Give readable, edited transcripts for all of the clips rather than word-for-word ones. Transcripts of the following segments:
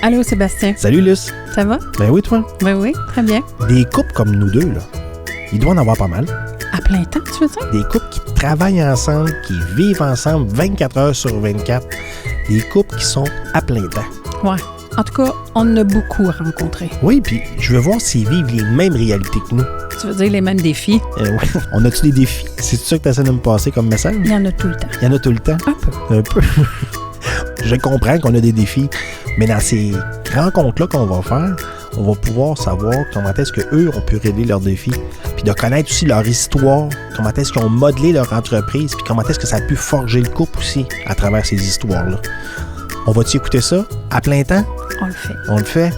Allô, Sébastien. Salut, Luce. Ça va? Ben oui, toi. Ben oui, très bien. Des couples comme nous deux, là, il doit en avoir pas mal. À plein temps, tu veux dire? Des couples qui travaillent ensemble, qui vivent ensemble 24 heures sur 24. Des couples qui sont à plein temps. Ouais. En tout cas, on en a beaucoup rencontrés. Oui, puis je veux voir s'ils vivent les mêmes réalités que nous. Tu veux dire les mêmes défis? Ouais. On a-tu des défis? C'est ça que tu essaies de me passer comme message? Il y en a tout le temps. Il y en a tout le temps? Un peu. Un peu. Je comprends qu'on a des défis, mais dans ces rencontres-là qu'on va faire, on va pouvoir savoir comment est-ce qu'eux ont pu régler leurs défis, puis de connaître aussi leur histoire, comment est-ce qu'ils ont modelé leur entreprise, puis comment est-ce que ça a pu forger le couple aussi à travers ces histoires-là. On va-tu écouter ça à plein temps? On le fait. On le fait?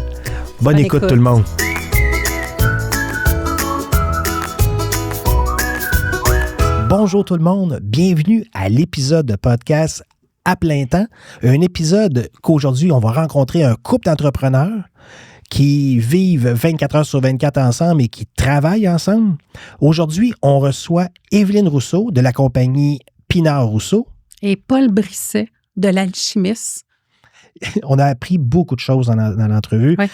Bonne écoute tout le monde. Bonjour tout le monde, bienvenue à l'épisode de podcast à plein temps. Un épisode qu'aujourd'hui, on va rencontrer un couple d'entrepreneurs qui vivent 24 heures sur 24 ensemble et qui travaillent ensemble. Aujourd'hui, on reçoit Évelyne Rousseau de la compagnie Pinard Rousseau. Et Paul Brisset de l'Alchimiste. On a appris beaucoup de choses dans l'entrevue. Ouais.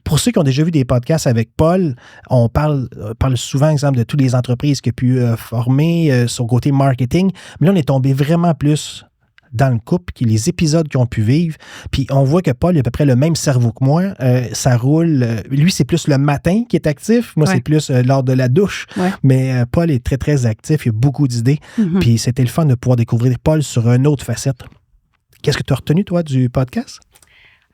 Pour ceux qui ont déjà vu des podcasts avec Paul, on parle souvent, exemple, de toutes les entreprises qu'il a pu former, son côté marketing. Mais là, on est tombé vraiment plus dans le couple, les épisodes qu'ils ont pu vivre. Puis on voit que Paul a à peu près le même cerveau que moi. Ça roule. Lui, c'est plus le matin qui est actif. Moi, c'est plus lors de la douche. Ouais. Mais Paul est très, très actif. Il a beaucoup d'idées. Mm-hmm. Puis c'était le fun de pouvoir découvrir Paul sur une autre facette. Qu'est-ce que tu as retenu, toi, du podcast?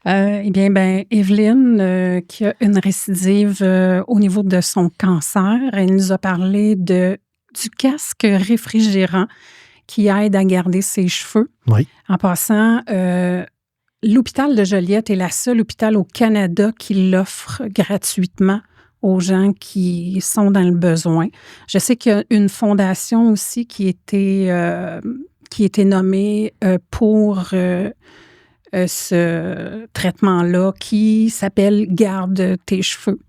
Eh bien, Évelyne, qui a une récidive au niveau de son cancer, elle nous a parlé du casque réfrigérant qui aide à garder ses cheveux. Oui. En passant, l'hôpital de Joliette est la seule hôpital au Canada qui l'offre gratuitement aux gens qui sont dans le besoin. Je sais qu'il y a une fondation aussi qui était nommée pour ce traitement-là qui s'appelle « Garde tes cheveux ».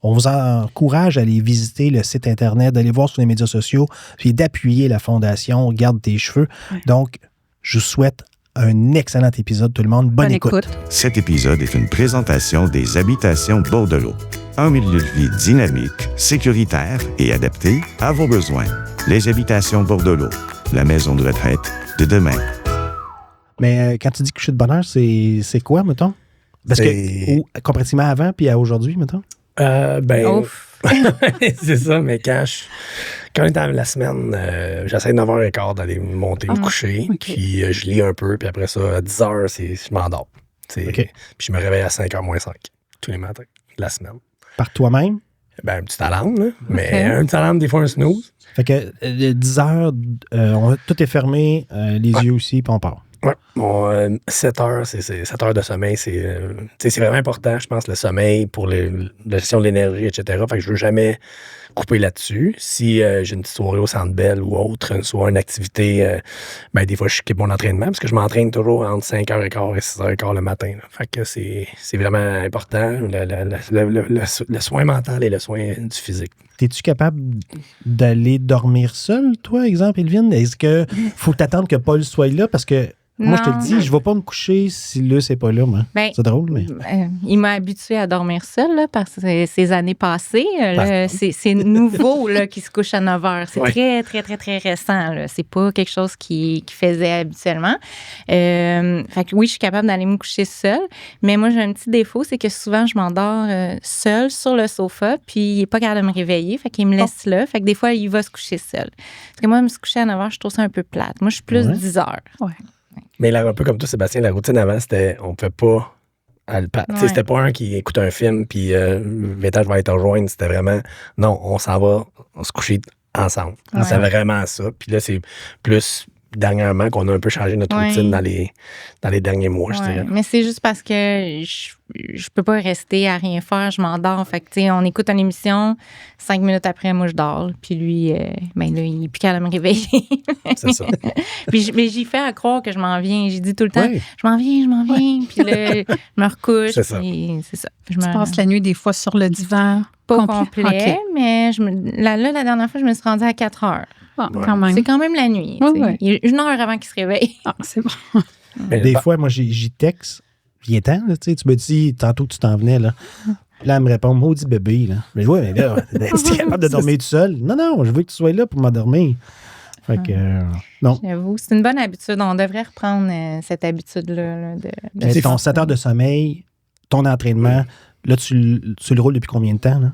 On vous encourage à aller visiter le site Internet, d'aller voir sur les médias sociaux, puis d'appuyer la fondation Garde tes cheveux. Ouais. Donc, je vous souhaite un excellent épisode, tout le monde. Bonne écoute. Cet épisode est une présentation des Habitations Bordelot. Un milieu de vie dynamique, sécuritaire et adapté à vos besoins. Les Habitations Bordelot, la maison de retraite de demain. Mais quand tu dis coucher de bonheur, c'est quoi, mettons? Parce que, comparativement à avant puis à aujourd'hui, mettons? C'est ça, mais quand on est dans la semaine, j'essaie de 9h15 d'aller monter me coucher, okay. Puis je lis un peu, puis après ça, à 10h, je m'endors. Okay. Puis je me réveille à 5h-5 tous les matins de la semaine. Par toi-même? Ben, un petit alarme, là, mais un petit alarme, des fois un snooze. Fait que 10h, tout est fermé, les yeux aussi, puis on part. Oui. Bon, 7 heures, c'est 7 heures de sommeil. C'est vraiment important, je pense, le sommeil pour la gestion de l'énergie, etc. Fait que je veux jamais couper là-dessus. Si j'ai une petite soirée au Centre Bell ou autre, une activité, des fois, je skippe mon entraînement parce que je m'entraîne toujours entre 5h15 et 6h15 le matin. Là. Fait que c'est vraiment important, le soin mental et le soin du physique. Es-tu capable d'aller dormir seul, toi, exemple, Évelyne? Est-ce que faut t'attendre que Paul soit là? Parce que moi, je te le dis, je ne vais pas me coucher si Luce n'est pas là. Moi. C'est drôle, mais... il m'a habitué à dormir seul là, parce que ces années passées. C'est nouveau là, qu'il se couche à 9 heures. C'est très, très, très, très récent. Là. C'est pas quelque chose qu'il faisait habituellement. Fait que oui, je suis capable d'aller me coucher seule. Mais moi, j'ai un petit défaut, c'est que souvent, je m'endors seule sur le sofa, puis il n'est pas capable de me réveiller. Fait qu'il me laisse là. Fait que des fois, il va se coucher seul. Parce que moi, me se coucher à 9 heures, je trouve ça un peu plate. Moi, je suis plus 10 heures. Ouais. Mais là, un peu comme toi, Sébastien, la routine avant, c'était on ne pouvait pas. C'était pas un qui écoute un film, puis l'étage va être rejoindre. C'était vraiment, non, on s'en va, on se coucher ensemble. Ouais. C'est vraiment ça. Puis là, c'est plus dernièrement qu'on a un peu changé notre routine dans les derniers mois, je dirais. Mais c'est juste parce que je peux pas rester à rien faire, je m'endors. Fait que, tu sais, on écoute une émission, 5 minutes après, moi, je dors. Puis lui, là, il est plus qu'à me réveiller. C'est ça. Mais j'y fais à croire que je m'en viens. J'ai dit tout le temps, je m'en viens. Puis là, je me recouche. C'est ça. C'est ça. Tu passes la nuit, des fois, sur le divan. Pas complet, mais la dernière fois, je me suis rendue à 4 heures. Bon, quand même. C'est quand même la nuit. Il y a 1 heure avant qu'il se réveille. Ah, c'est bon. Des fois, moi, j'y texte viens-t'en, là, tu me dis tantôt que tu t'en venais, là. Là, elle me répond, maudit bébé, là. Mais ouais, mais là, es-tu capable de dormir tout seul? Non, je veux que tu sois là pour m'endormir. Fait que, non. J'avoue, c'est une bonne habitude. On devrait reprendre cette habitude-là. Mais ton 7 heures de sommeil, ton entraînement, là, tu le roules depuis combien de temps, là?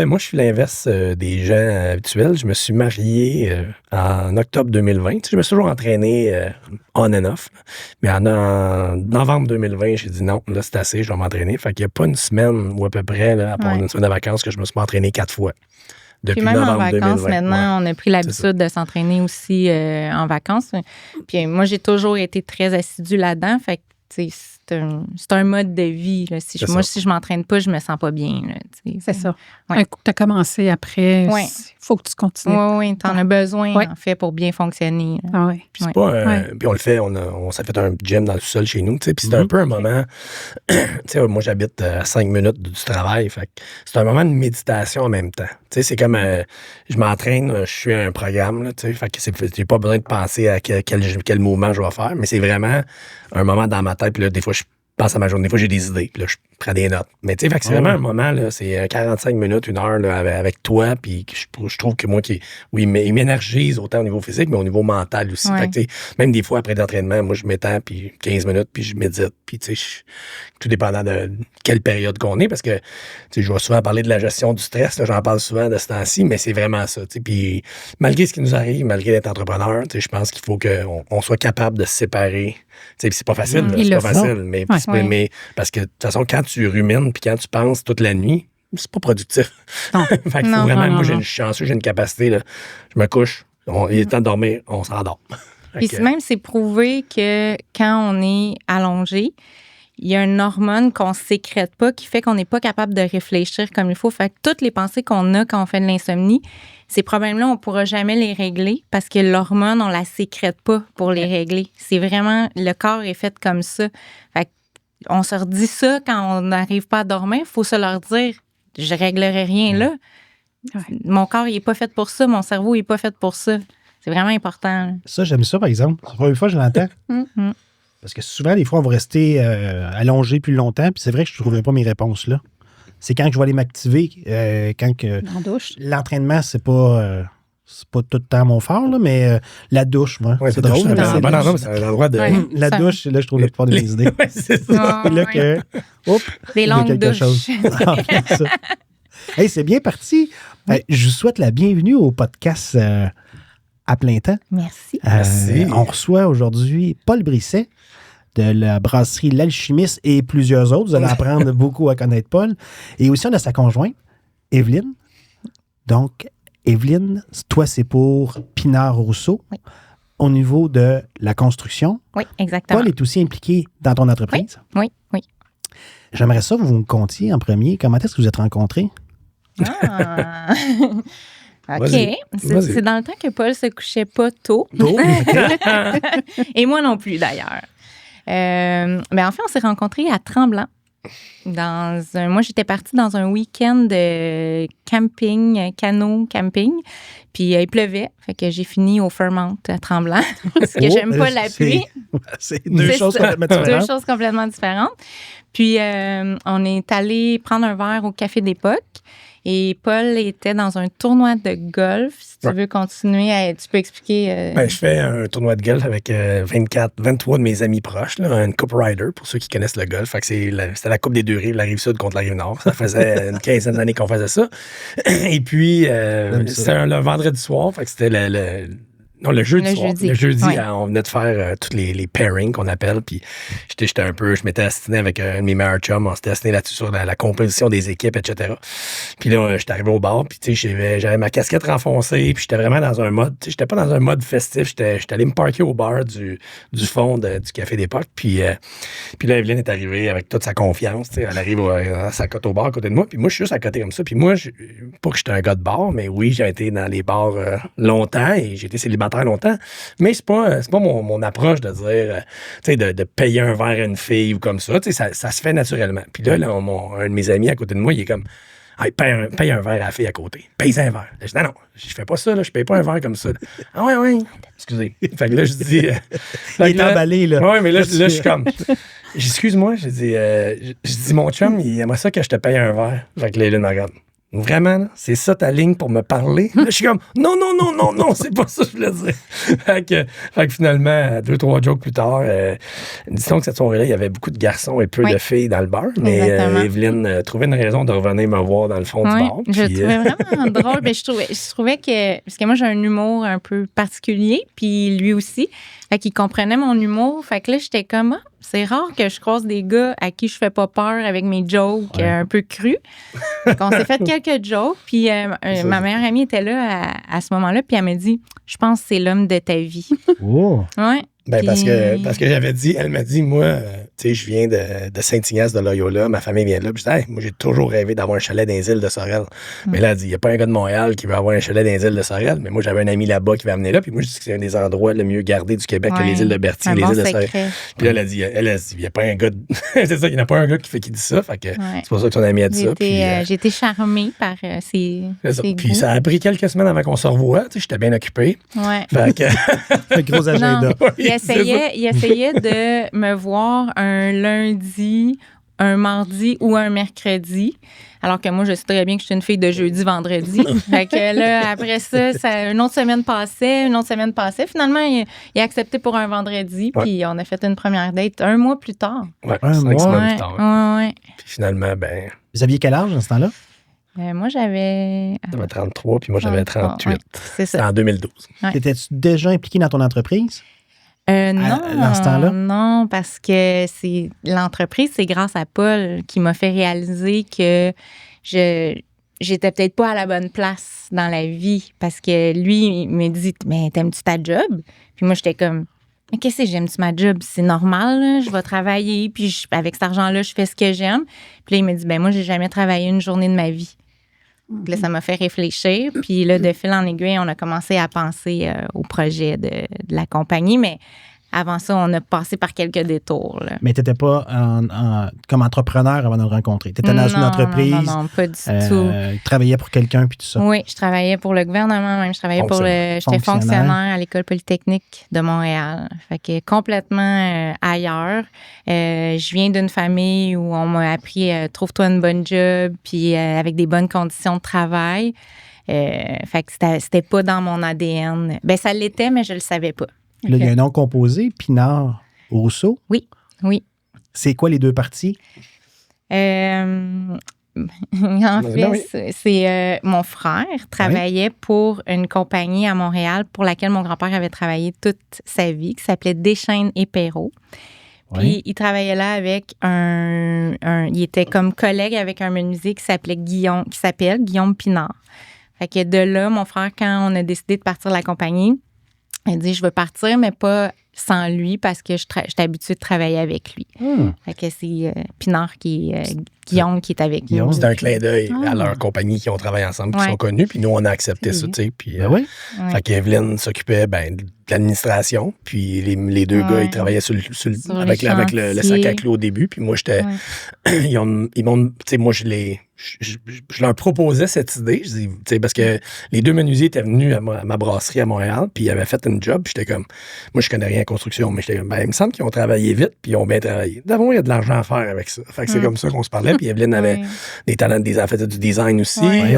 Moi, je suis l'inverse des gens habituels. Je me suis marié en octobre 2020. Tu sais, je me suis toujours entraîné on and off. Mais en novembre 2020, j'ai dit non, là, c'est assez, je vais m'entraîner. Fait qu'il n'y a pas une semaine ou à peu près, là, à part une semaine de vacances, que je me suis entraîné 4 fois. Depuis Puis même novembre en vacances, 2020. maintenant, on a pris l'habitude de s'entraîner aussi en vacances. Puis moi, j'ai toujours été très assidue là-dedans. Fait que, tu sais, c'est un mode de vie. Là. Si je m'entraîne pas, je me sens pas bien. Là, c'est ça. Ouais. Un coup que tu as commencé après, il faut que tu continues. Oui, tu en as besoin, en fait, pour bien fonctionner. Ah oui. Puis c'est pas puis on le fait, on s'est fait un gym dans le sous-sol chez nous, tu sais, puis c'est un peu un moment, tu sais, moi j'habite à 5 minutes du travail, fait que c'est un moment de méditation en même temps. Tu sais, c'est comme, je m'entraîne, je suis un programme, là, tu sais, fait que j'ai pas besoin de penser à quel mouvement je vais faire, mais c'est vraiment un moment dans ma tête, puis là, des fois, je pense à ma journée. Des fois, j'ai des idées, puis là, je prends des notes. Mais tu sais, c'est vraiment un moment, là, c'est 45 minutes, 1 heure là, avec toi, puis je trouve que moi, il m'énergise autant au niveau physique, mais au niveau mental aussi. Fait que, tu sais, même des fois, après l'entraînement, moi, je m'étends, puis 15 minutes, puis je médite, puis tu sais, tout dépendant de quelle période qu'on est, parce que, tu sais, je vais souvent parler de la gestion du stress, là, j'en parle souvent de ce temps-ci, mais c'est vraiment ça, tu sais, puis malgré ce qui nous arrive, malgré d'être entrepreneur, tu sais, je pense qu'il faut qu'on soit capable de se séparer. Tu sais, c'est pas facile, c'est pas facile, mais parce que, de toute façon, quand tu rumines puis quand tu penses toute la nuit, c'est pas productif. Fait qu'il faut vraiment, moi, j'ai une chance, j'ai une capacité, là, je me couche, il est temps de dormir, on s'endort. Puis même, c'est prouvé que quand on est allongé, il y a une hormone qu'on ne sécrète pas qui fait qu'on n'est pas capable de réfléchir comme il faut. Fait que toutes les pensées qu'on a quand on fait de l'insomnie, ces problèmes-là, on ne pourra jamais les régler parce que l'hormone, on ne la sécrète pas pour les régler. C'est vraiment, le corps est fait comme ça. Fait on se redit ça quand on n'arrive pas à dormir. Il faut se leur dire, je ne réglerai rien là. Mon corps, il n'est pas fait pour ça. Mon cerveau, il n'est pas fait pour ça. C'est vraiment important. Ça, j'aime ça, par exemple. La première fois que je l'entends. Parce que souvent, des fois, on va rester allongé plus longtemps, puis c'est vrai que je ne trouverai pas mes réponses là. C'est quand je vais aller m'activer, quand que l'entraînement, c'est pas tout le temps mon fort, là, mais la douche, moi. Ouais, c'est drôle. C'est un endroit de... La douche, là, je trouve la plupart de mes idées. C'est ça. Là que... Des longues douches. Hey, c'est bien parti. Je vous souhaite la bienvenue au podcast à plein temps. Merci. Merci. On reçoit aujourd'hui Paul Brisset de la brasserie L'Alchimiste et plusieurs autres. Vous allez apprendre beaucoup à connaître Paul. Et aussi, on a sa conjointe, Evelyne. Donc, Evelyne, toi, c'est pour Pinard-Rousseau. Oui. Au niveau de la construction. Oui, exactement. Paul est aussi impliqué dans ton entreprise. Oui. J'aimerais ça que vous me contiez en premier. Comment est-ce que vous êtes rencontrés? Ah! OK. Vas-y. C'est dans le temps que Paul se couchait pas tôt. Et moi non plus, d'ailleurs. Mais en fait, on s'est rencontrés à Tremblant. Moi, j'étais partie dans un week-end de camping, canot camping. Puis il pleuvait. Fait que j'ai fini au Fairmount à Tremblant. Parce que j'aime pas la pluie. C'est deux choses complètement différentes. Deux choses complètement différentes. Puis on est allé prendre un verre au Café d'Époque. Et Paul était dans un tournoi de golf. Si tu veux continuer, tu peux expliquer. Je fais un tournoi de golf avec 23 de mes amis proches, là, un Cup Rider, pour ceux qui connaissent le golf. Fait que c'était la Coupe des deux rives, la rive sud contre la rive nord. Ça faisait une quinzaine d'années qu'on faisait ça. Et puis, c'était le vendredi soir. Fait que c'était le jeudi soir. Le jeudi, on venait de faire tous les pairings qu'on appelle. Puis je m'étais astiné avec un de mes meilleurs chums. On s'était astiné là-dessus sur la composition des équipes, etc. Puis là, j'étais arrivé au bar. Puis tu sais, j'avais ma casquette renfoncée. Puis j'étais vraiment dans un mode. Tu sais, j'étais pas dans un mode festif. J'étais allé me parker au bar du fond du Café d'Époque. Puis là, Evelyne est arrivée avec toute sa confiance. Tu sais, elle arrive à sa cote au bar à côté de moi. Puis moi, je suis juste à côté comme ça. Puis moi, pas que j'étais un gars de bar, mais oui, j'ai été dans les bars longtemps et j'ai été célibataire longtemps, mais c'est pas mon approche de dire, tu sais, de payer un verre à une fille ou comme ça, tu sais, ça se fait naturellement. Puis là, un de mes amis à côté de moi, il est comme, hey, paye un verre à la fille à côté, paye un verre. Là, je dis, non, je fais pas ça, là, je paye pas un verre comme ça. Ah ouais, excusez. Fait que là, je dis... il est emballé, là. Ouais, mais là, je suis comme... excuse-moi, j'ai dit, mon chum, il aimerait ça que je te paye un verre. Fait que Léline me regarde. Vraiment, là, c'est ça ta ligne pour me parler? Là, je suis comme, non, c'est pas ça que je voulais dire. fait que finalement, 2-3 jokes plus tard, disons que cette soirée-là, il y avait beaucoup de garçons et peu de filles dans le bar, mais Evelyne trouvait une raison de revenir me voir dans le fond du bar. Je le trouvais vraiment drôle, mais je trouvais que, parce que moi, j'ai un humour un peu particulier, puis lui aussi, fait qu'il comprenait mon humour, fait que là, j'étais comme, c'est rare que je croise des gars à qui je fais pas peur avec mes jokes un peu crus. Donc, on s'est fait quelques jokes. Puis ma meilleure amie était là à ce moment-là. Puis elle m'a dit, je pense que c'est l'homme de ta vie. Oh! Ouais. Ben, parce que j'avais dit, elle m'a dit, moi, tu sais, je viens de Saint-Ignace de Loyola, ma famille vient de là. Puis je dis, hey, moi, j'ai toujours rêvé d'avoir un chalet dans les îles de Sorel. Mais là, elle dit, il n'y a pas un gars de Montréal qui veut avoir un chalet dans les îles de Sorel. Mais moi, j'avais un ami là-bas qui va amener là. Puis moi, je dis que c'est un des endroits le mieux gardés du Québec que les îles de Berthier, les îles de Sorel. Puis là, elle a dit, il n'y a pas un gars c'est ça, il n'y en a pas un gars qui dit ça. Fait que c'est pour ça que ton ami a dit ça. J'ai été charmée par ses puis goûts. ça a pris quelques semaines avant qu'on se revoie. Tu sais, j'étais bien occupé. Ouais. Fait que... Un gros agenda. Il essayait de me voir un lundi, un mardi ou un mercredi. Alors que moi, je sais très bien que je suis une fille de jeudi, vendredi. Fait que là, après ça, une autre semaine passait. Finalement, il a accepté pour un vendredi. Puis on a fait une première date 1 mois plus tard. Ouais, 5 semaines plus tard. Ouais. Puis finalement, ben... Vous aviez quel âge dans ce temps-là? Moi, j'avais... J'avais 33, puis moi, j'avais 38. Ouais, c'est ça. C'était en 2012. Ouais. Étais-tu déjà impliqué dans ton entreprise? Non, dans ce temps-là? non, parce que l'entreprise, c'est grâce à Paul qui m'a fait réaliser que j'étais peut-être pas à la bonne place dans la vie. Parce que lui, il me dit, mais t'aimes-tu ta job? Puis moi, j'étais comme, mais qu'est-ce que j'aime-tu ma job? C'est normal, là, je vais travailler, puis avec cet argent-là, je fais ce que j'aime. Puis là, il me dit, ben moi, j'ai jamais travaillé une journée de ma vie. Donc là, ça m'a fait réfléchir. Puis là, de fil en aiguille, on a commencé à penser au projet de la compagnie. Mais avant ça, on a passé par quelques détours. Là. Mais tu n'étais pas comme entrepreneur avant de le rencontrer. Tu étais dans une entreprise. Non, pas du tout. Tu travaillais pour quelqu'un puis tout ça. Oui, je travaillais pour le gouvernement même. J'étais fonctionnaire à l'École polytechnique de Montréal. Fait que complètement ailleurs. Je viens d'une famille où on m'a appris trouve-toi une bonne job puis avec des bonnes conditions de travail. Fait que c'était pas dans mon ADN. Ben ça l'était, mais je le savais pas. Là, il y a un nom composé, Pinard Rousseau. Oui. C'est quoi les deux parties? En fait, c'est mon frère travaillait pour une compagnie à Montréal pour laquelle mon grand-père avait travaillé toute sa vie, qui s'appelait Deschaines et Perrault. Puis il travaillait là avec il était comme collègue avec un menuisier qui s'appelle Guillaume Pinard. Fait que de là, mon frère, quand on a décidé de partir de la compagnie, il dit, je veux partir, mais pas sans lui parce que j'étais habituée de travailler avec lui. Fait que c'est Pinard Guillaume qui est avec nous. C'est un clin d'œil à leur compagnie qui ont travaillé ensemble, qui sont connus. Puis nous, on a accepté ça, tu sais. Puis, fait qu'Evelyne s'o'occupait de l'administration. Puis les deux gars, ils travaillaient avec le sac à clous au début. Puis moi, j'étais... ils m'ont... Tu sais, moi, je leur proposais cette idée. Je dis, parce que les deux menuisiers étaient venus à ma brasserie à Montréal, puis ils avaient fait une job. Puis j'étais comme, moi, je connais rien en construction, mais j'étais comme, il me semble qu'ils ont travaillé vite, puis ils ont bien travaillé. D'abord, il y a de l'argent à faire avec ça. Fait que c'est comme ça qu'on se parlait. Puis Evelyne avait des talents en fait, du design aussi. Mais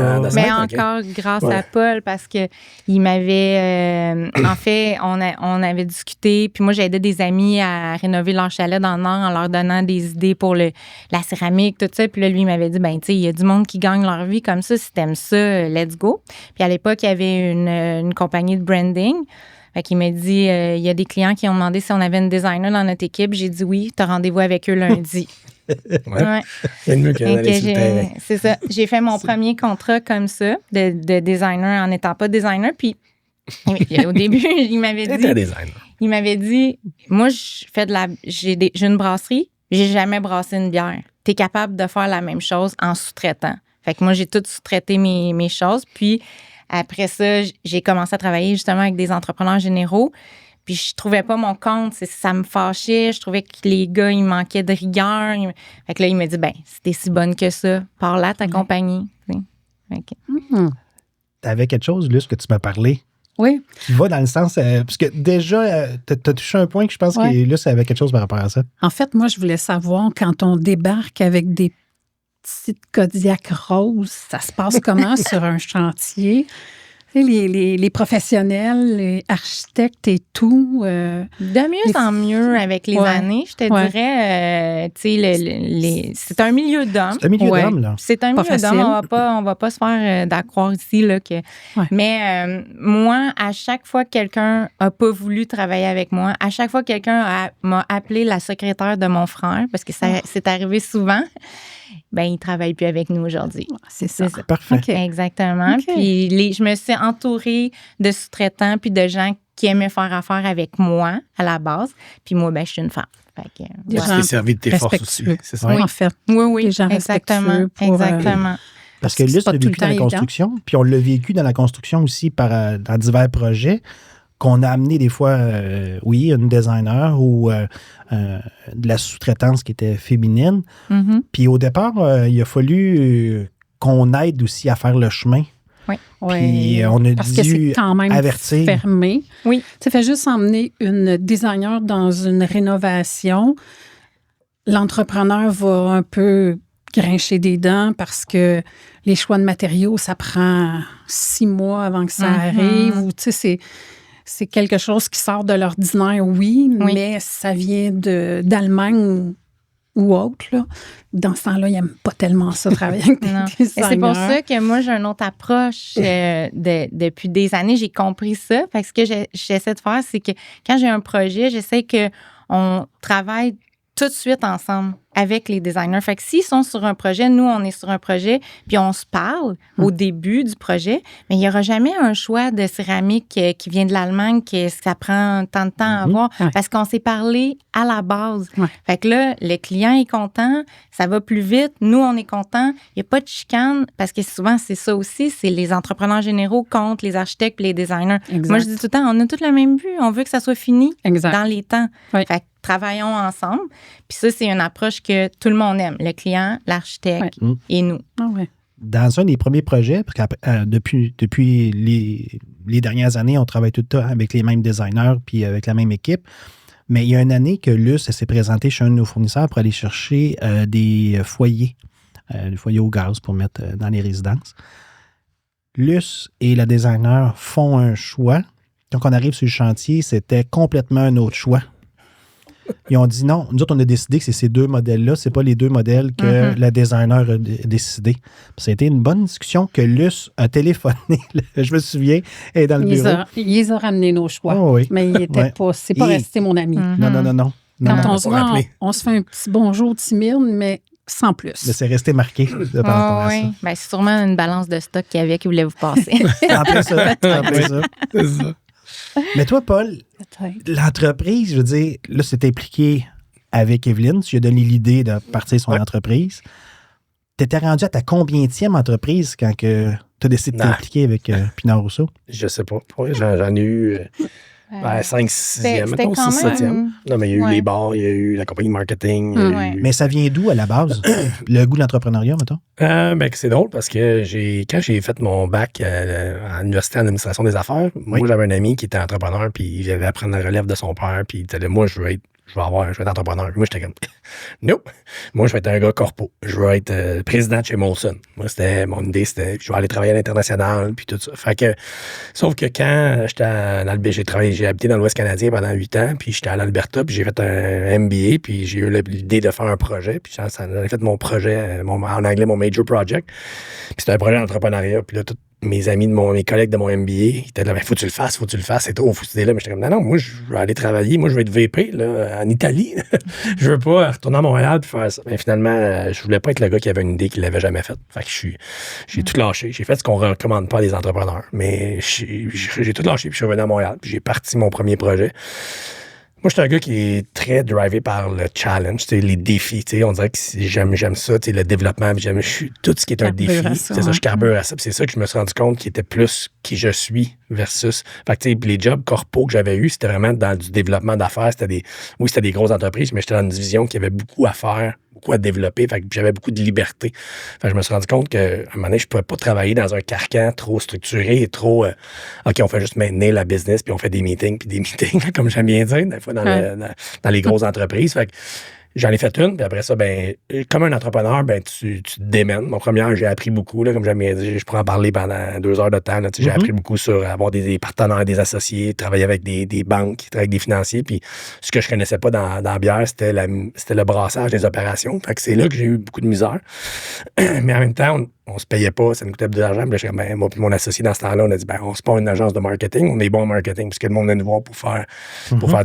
encore grâce à Paul, parce que il m'avait... en fait, on avait discuté, puis moi, j'aidais des amis à rénover leur chalet dans le Nord en leur donnant des idées pour la céramique, tout ça. Puis là, lui, il m'avait dit, ben tu sais, il y a du monde qui gagne leur vie comme ça. Si t'aimes ça, let's go. Puis à l'époque, il y avait une compagnie de branding. Fait qu'il m'a dit, il y a des clients qui ont demandé si on avait une designer dans notre équipe. J'ai dit oui, t'as rendez-vous avec eux lundi. C'est mieux qu'un aller sur le terrain. C'est ça. J'ai fait mon premier contrat comme ça, de designer en n'étant pas designer. Puis au début, il m'avait dit, moi, j'ai une brasserie, j'ai jamais brassé une bière. T'es capable de faire la même chose en sous-traitant. Fait que moi, j'ai tout sous-traité mes choses. Puis après ça, j'ai commencé à travailler justement avec des entrepreneurs généraux. Puis je trouvais pas mon compte. Ça me fâchait. Je trouvais que les gars, ils manquaient de rigueur. Fait que là, il m'a dit, ben, si t'es si bonne que ça, parle à ta compagnie. T'avais quelque chose, Luce, que tu m'as parlé Oui. qui va dans le sens... parce que déjà, tu as touché un point que je pense que là, ça avait quelque chose par rapport à ça. En fait, moi, je voulais savoir, quand on débarque avec des petites Kodiak roses, ça se passe comment sur un chantier? Les professionnels, les architectes et tout. De mieux en mieux avec les années, je te dirais. C'est un milieu d'hommes. C'est un milieu d'hommes, là. C'est un milieu d'hommes. On va pas se faire d'accroire ici. Là, que... Mais moi, à chaque fois que quelqu'un n'a pas voulu travailler avec moi, à chaque fois que quelqu'un m'a appelé la secrétaire de mon frère, parce que ça c'est arrivé souvent, ben il ne travaille plus avec nous aujourd'hui. C'est ça. Parfait. Okay. Exactement. Okay. Puis je me suis entourée de sous-traitants puis de gens qui aimaient faire affaire avec moi à la base. Puis moi, ben je suis une femme. Tu t'es servi de tes forces aussi. C'est ça, en fait. Oui, les gens exactement. Exactement. Parce que Luce l'a vécu dans la construction, puis on l'a vécu dans la construction aussi dans divers projets qu'on a amené des fois, une designer ou de la sous-traitance qui était féminine. Mm-hmm. Puis au départ, il a fallu qu'on aide aussi à faire le chemin. Oui. Puis on a parce que c'est quand même avertir. Fermé. Oui. Tu fais juste emmener une designer dans une rénovation. L'entrepreneur va un peu grincher des dents parce que les choix de matériaux, ça prend 6 mois avant que ça arrive. Ou tu sais, c'est quelque chose qui sort de l'ordinaire, oui, mais ça vient d'Allemagne ou autre. Là. Dans ce temps-là, ils n'aiment pas tellement ça, travailler avec des designers. Et c'est pour ça que moi, j'ai une autre approche depuis des années. J'ai compris ça. Fait que ce que j'essaie de faire, c'est que quand j'ai un projet, j'essaie qu'on travaille tout de suite ensemble avec les designers. Fait que s'ils sont sur un projet, nous, on est sur un projet, puis on se parle au début du projet, mais il n'y aura jamais un choix de céramique qui vient de l'Allemagne, que ça prend tant de temps à avoir, parce qu'on s'est parlé à la base. Fait que là, le client est content, ça va plus vite, nous, on est content, il n'y a pas de chicane, parce que souvent, c'est ça aussi, c'est les entrepreneurs généraux contre les architectes et les designers. Exact. Moi, je dis tout le temps, on a tous le même but, on veut que ça soit fini dans les temps. Fait que travaillons ensemble. Puis ça, c'est une approche que tout le monde aime, le client, l'architecte et nous. Dans un des premiers projets, parce que depuis les dernières années, on travaille tout le temps avec les mêmes designers puis avec la même équipe. Mais il y a une année que Luce s'est présenté chez un de nos fournisseurs pour aller chercher des foyers au gaz pour mettre dans les résidences. Luce et la designer font un choix. Quand on arrive sur le chantier, c'était complètement un autre choix. Ils ont dit non. Nous autres, on a décidé que c'est ces 2 modèles-là. C'est pas les 2 modèles que la designer a décidé. Ça a été une bonne discussion que Luce a téléphoné. Je me souviens, elle est dans le bureau. Il les a ramenés nos choix. Oh, oui. Mais il était pas... C'est pas resté mon ami. Non. Quand on se voit, on se fait un petit bonjour timide, mais sans plus. Mais c'est resté marqué par rapport à ça. Ben, c'est sûrement une balance de stock qu'il y avait qui voulait vous passer. Après ça. C'est ça. Mais toi, Paul, l'entreprise, je veux dire, là, c'est impliqué avec Evelyne. Tu lui as donné l'idée de partir son entreprise. Tu étais rendu à ta combienième entreprise quand tu as décidé de t'impliquer avec Pinard Rousseau? Je sais pas. J'en ai eu 5, 6e, mettons 6, 7e. Non, mais il y a eu les bars, il y a eu la compagnie de marketing. Mais ça vient d'où à la base? Le goût de l'entrepreneuriat, mettons? C'est drôle parce que quand j'ai fait mon bac à l'université en administration des affaires, moi, j'avais un ami qui était entrepreneur, puis il avait à prendre la relève de son père, puis il disait, moi, je veux être entrepreneur. Puis moi, j'étais comme, non, moi, je vais être un gars corpo. Je veux être président de chez Molson. Moi, mon idée, c'était que je vais aller travailler à l'international, puis tout ça. Fait que, sauf que quand j'ai habité dans l'Ouest canadien pendant 8 ans, puis j'étais à l'Alberta, puis j'ai fait un MBA, puis j'ai eu l'idée de faire un projet, puis j'en ai fait mon projet, en anglais, mon major project. Puis c'était un projet d'entrepreneuriat, puis là, mes amis mes collègues de mon MBA, ils étaient là, faut que tu le fasses, c'est trop fou cette idée-là. Mais j'étais comme, non, moi, je vais aller travailler, moi, je vais être VP, là, en Italie. Je veux pas retourner à Montréal puis faire ça. Mais finalement, je voulais pas être le gars qui avait une idée qu'il l'avait jamais faite. Fait que j'ai tout lâché. J'ai fait ce qu'on recommande pas à des entrepreneurs. Mais j'ai tout lâché puis je suis revenu à Montréal puis j'ai parti mon premier projet. Moi, je suis un gars qui est très drivé par le challenge, les défis. On dirait que j'aime ça, le développement. Tout ce qui est un défi. C'est ça, je carbure à ça. Puis c'est ça que je me suis rendu compte qui était plus qui je suis versus... Fait que, tu sais, les jobs corpo que j'avais eus, c'était vraiment dans du développement d'affaires. C'était des grosses entreprises, mais j'étais dans une division qui avait beaucoup à faire, beaucoup à développer. Fait que j'avais beaucoup de liberté. Fait que je me suis rendu compte qu'à un moment donné, je ne pouvais pas travailler dans un carcan trop structuré et trop... OK, on fait juste maintenir la business, puis on fait des meetings, comme j'aime bien dire, des fois dans les grosses entreprises. Fait que j'en ai fait une, puis après ça, ben, comme un entrepreneur, ben, tu te démènes. Mon premier, j'ai appris beaucoup, là, comme j'aime bien dire. Je pourrais en parler pendant 2 heures de temps. Là, j'ai appris beaucoup sur avoir des partenaires, des associés, travailler avec des banques, travailler avec des financiers. Puis ce que je connaissais pas dans la bière, c'était le brassage des opérations. Fait que c'est là que j'ai eu beaucoup de misère. Mais en même temps, on se payait pas, ça nous coûtait de l'argent. Puis là, moi et mon associé dans ce temps-là, on a dit, on c'est pas une agence de marketing, on est bon en marketing, puisque le monde vient nous voir pour faire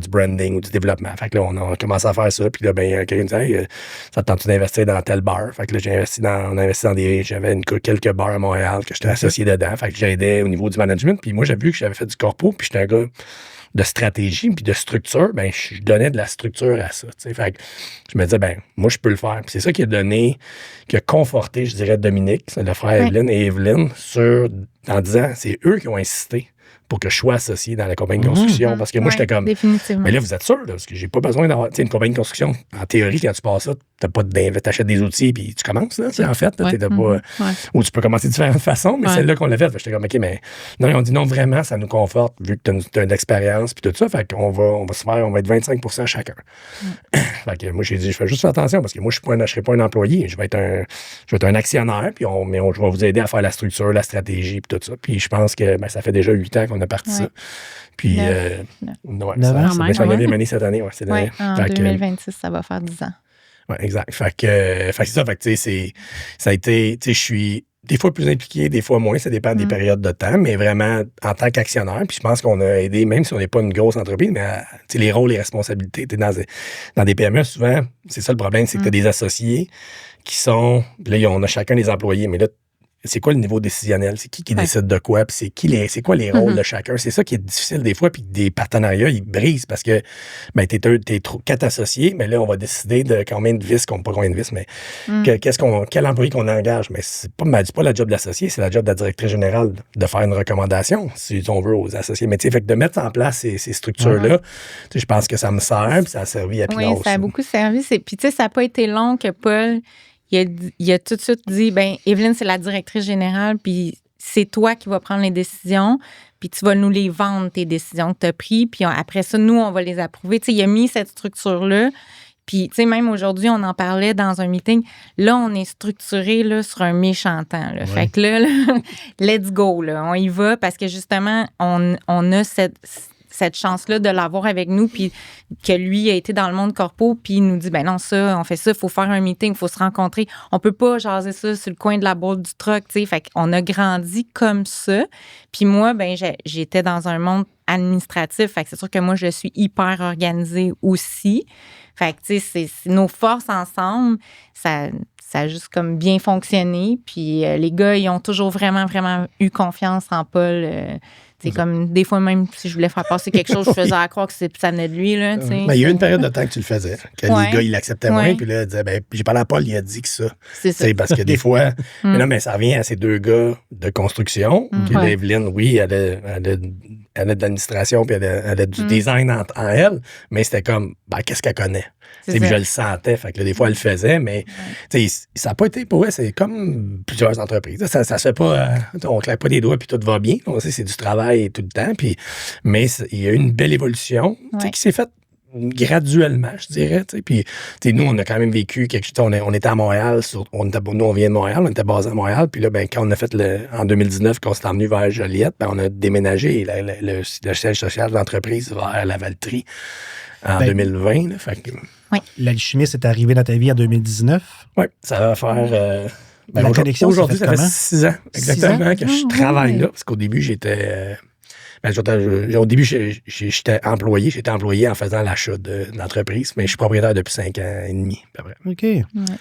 du branding ou du développement. Fait que là, on a commencé à faire ça. Puis là, quelqu'un disait, hey, ça te tente d'investir dans tel bar? Fait que là, j'avais quelques bars à Montréal que j'étais associé dedans. Fait que j'aidais au niveau du management. Puis moi, j'ai vu que j'avais fait du corpo, puis j'étais un gars de stratégie puis de structure, ben je donnais de la structure à ça. T'sais. Fait que je me disais, moi, je peux le faire. Puis c'est ça qui a conforté, je dirais, Dominique, le frère Evelyne et Evelyne, en disant, c'est eux qui ont insisté pour que je sois associé dans la compagnie de construction. Parce que moi, j'étais comme, mais là, vous êtes sûr, là, parce que j'ai pas besoin d'avoir une compagnie de construction. En théorie, quand tu passes ça, t'achètes des outils puis tu commences, là, en fait. Là, ou tu peux commencer de différentes façons, mais c'est là qu'on l'a fait. J'étais comme, OK, mais non, on dit non, vraiment, ça nous conforte, vu que tu as une expérience puis tout ça. Fait qu'on on va être 25% chacun. Fait que moi, j'ai dit, je fais juste faire attention parce que moi, je ne serai pas un employé. Je vais être un actionnaire, puis je vais vous aider à faire la structure, la stratégie puis tout ça. Puis je pense que ça fait déjà 8 ans qu'on a parti ça. Puis, ça va être la 9e année cette année. En 2026, ça va faire 10 ans. Oui, exact. Fait que c'est ça. Fait que, tu sais, ça a été, tu sais, je suis des fois plus impliqué, des fois moins. Ça dépend des périodes de temps, mais vraiment, en tant qu'actionnaire, puis je pense qu'on a aidé, même si on n'est pas une grosse entreprise, mais tu sais, les rôles, les responsabilités. Dans des PME, souvent, c'est ça le problème, c'est que tu as des associés qui sont, là, on a chacun des employés, mais là, c'est quoi le niveau décisionnel? C'est qui décide de quoi? Puis c'est quoi les rôles de chacun? C'est ça qui est difficile des fois. Puis des partenariats, ils brisent parce que t'es 4 associés, mais là, on va décider de combien de vis, pas combien de vis, mais quel employé qu'on engage. Mais c'est pas la job de l'associé, c'est la job de la directrice générale de faire une recommandation, si on veut, aux associés. Mais tu sais, fait que de mettre en place ces structures-là, je pense que ça me sert, puis ça a servi à Pinot. Oui, ça a beaucoup servi. Puis tu sais, ça n'a pas été long que Paul... Il a tout de suite dit, Evelyne, c'est la directrice générale, puis c'est toi qui vas prendre les décisions, puis tu vas nous les vendre, tes décisions que tu as prises, puis après ça, nous, on va les approuver. Tu sais, il a mis cette structure-là, puis tu sais, même aujourd'hui, on en parlait dans un meeting, là, on est structuré là, sur un méchant temps. Là. Fait que là, let's go, là, on y va, parce que justement, on a cette chance-là de l'avoir avec nous, puis que lui a été dans le monde corpo, puis il nous dit, non, ça, on fait ça, il faut faire un meeting, il faut se rencontrer. On peut pas jaser ça sur le coin de la boîte du truck, tu sais. Fait qu'on a grandi comme ça. Puis moi, j'étais dans un monde administratif, fait que c'est sûr que moi, je suis hyper organisée aussi. Fait que, tu sais, c'est nos forces ensemble, ça a juste comme bien fonctionné. Puis les gars, ils ont toujours vraiment, vraiment eu confiance en Paul. C'est comme des fois, même si je voulais faire passer quelque chose, je faisais à croire que ça venait de lui. Là, il y a eu une période de temps que tu le faisais, que les gars, ils l'acceptaient moins. Puis là, ils disaient, j'ai parlé à Paul, il a dit que ça. C'est ça. Parce que des fois, mais non, mais ça revient à ces 2 gars de construction. Evelyne, oui, elle a de l'administration, puis elle a du design en elle, mais c'était comme, qu'est-ce qu'elle connaît? Puis je le sentais, fait que là, des fois, elle le faisait, mais ça n'a pas été pour elle, c'est comme plusieurs entreprises. Ça se fait pas, on claque pas des doigts puis tout va bien. On sait c'est du travail tout le temps, mais il y a eu une belle évolution qui s'est faite graduellement, je dirais. Puis nous, on a quand même vécu quelque chose. On était à Montréal, nous, on vient de Montréal, on était basé à Montréal, puis là, quand on a fait en 2019, quand on s'est emmené vers Joliette, on a déménagé le siège social de l'entreprise vers la Valtrie en 2020. Là, fait que, L'alchimiste est arrivé dans ta vie en 2019. Oui, ça va faire... la connexion, aujourd'hui, ça fait 6 ans exactement que je travaille là, parce qu'au début, j'étais... au début, j'étais employé. J'étais employé en faisant l'achat de l'entreprise, mais je suis propriétaire depuis 5 ans et demi, à peu près. OK.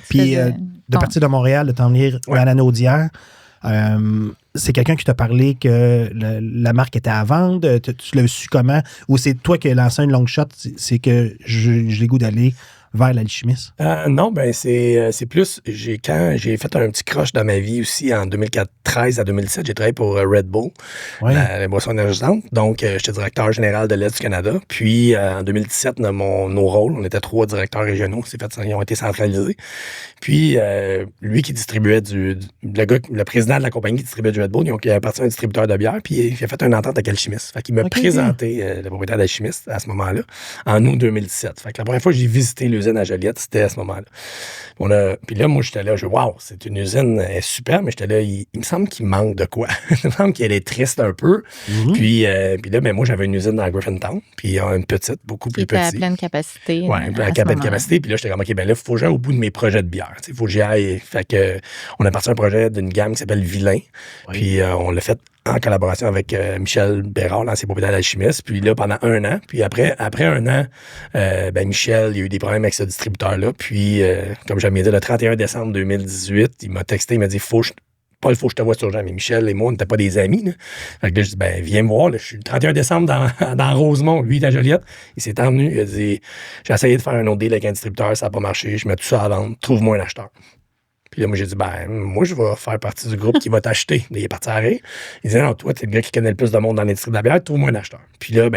Puis, de partir de Montréal, de t'en venir à la Naudière, c'est quelqu'un qui t'a parlé que la marque était à vendre. Tu l'as su comment? Ou c'est toi qui as lancé une long shot? C'est que j'ai le goût d'aller vers l'alchimiste? Non, ben c'est plus, quand j'ai fait un petit croche dans ma vie aussi en 2013 à 2017, j'ai travaillé pour Red Bull, la boisson énergisante. Donc, j'étais directeur général de l'Est du Canada. Puis, en 2017, nos rôles, on était 3 directeurs régionaux, ils ont été centralisés. Puis, lui qui distribuait le président de la compagnie qui distribuait du Red Bull, il a appartenu à un distributeur de bière, puis il a fait une entente avec Alchimiste. Fait qu'il m'a présenté le propriétaire d'Alchimiste à ce moment-là, en août 2017. Fait que la première fois que j'ai visité l'usine à Joliette, c'était à ce moment-là. Puis là, moi, j'étais là, wow, c'est une usine super, mais j'étais là, il me semble qu'il manque de quoi. Il me semble qu'elle est triste un peu. Puis là, ben, moi, j'avais une usine dans Griffintown, puis une petite, beaucoup plus petite. À pleine capacité. Oui, à pleine capacité. Puis là, j'étais comme, OK, ben là, il faut que j'aille au bout de mes projets de bière. Il faut que j'y aille. Fait que, on a parti un projet d'une gamme qui s'appelle Vilain. Puis on l'a fait en collaboration avec Michel Bérard, l'ancien propriétaire d'Alchimiste. Puis là, pendant 1 an. Puis après 1 an, Michel, il y a eu des problèmes avec ce distributeur-là. Puis, comme j'avais dit, le 31 décembre 2018, il m'a texté, il m'a dit, Paul, il faut que je te vois sur Jean. Mais Michel et moi, on n'était pas des amis. Là. Fait que là, je dis, viens me voir. Là, je suis le 31 décembre dans Rosemont. Lui, il est à Joliette. Il s'est emmené. Il a dit, j'ai essayé de faire un autre deal avec un distributeur, ça n'a pas marché. Je mets tout ça à vendre. Trouve-moi un acheteur. Puis là, moi, j'ai dit, moi, je vais faire partie du groupe qui va t'acheter. Il est parti à rire. Il disait, non, toi, t'es le gars qui connaît le plus de monde dans l'industrie de la bière, trouve-moi un acheteur. Puis là,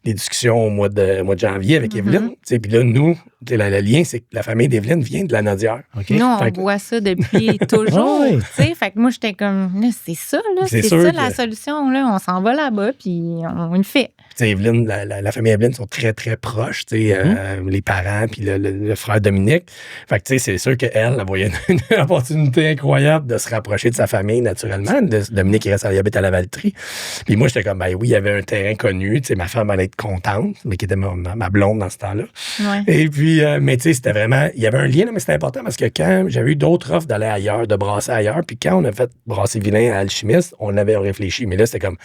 les discussions au mois de janvier avec Evelyne. Puis là, nous, le lien, c'est que la famille d'Evelyne vient de la Naudière. Nous, on voit ça depuis toujours. Fait que moi, j'étais comme, là, c'est ça, là. C'est ça la solution, là. On s'en va là-bas, puis on le fait. Evelyne, la famille Evelyne sont très, très proches, les parents, puis le frère Dominique. Fait que, c'est sûr qu'elle voyait une opportunité incroyable de se rapprocher de sa famille, naturellement. Dominique, il habite à la Valtrie. Puis moi, j'étais comme, oui, il y avait un terrain connu, ma femme allait être contente, mais qui était ma blonde dans ce temps-là. Ouais. Et puis, mais tu sais, c'était vraiment, il y avait un lien, mais c'était important parce que quand j'avais eu d'autres offres d'aller ailleurs, de brasser ailleurs, puis quand on a fait brasser Vilain à Alchimiste, on avait réfléchi. Mais là, c'était comme,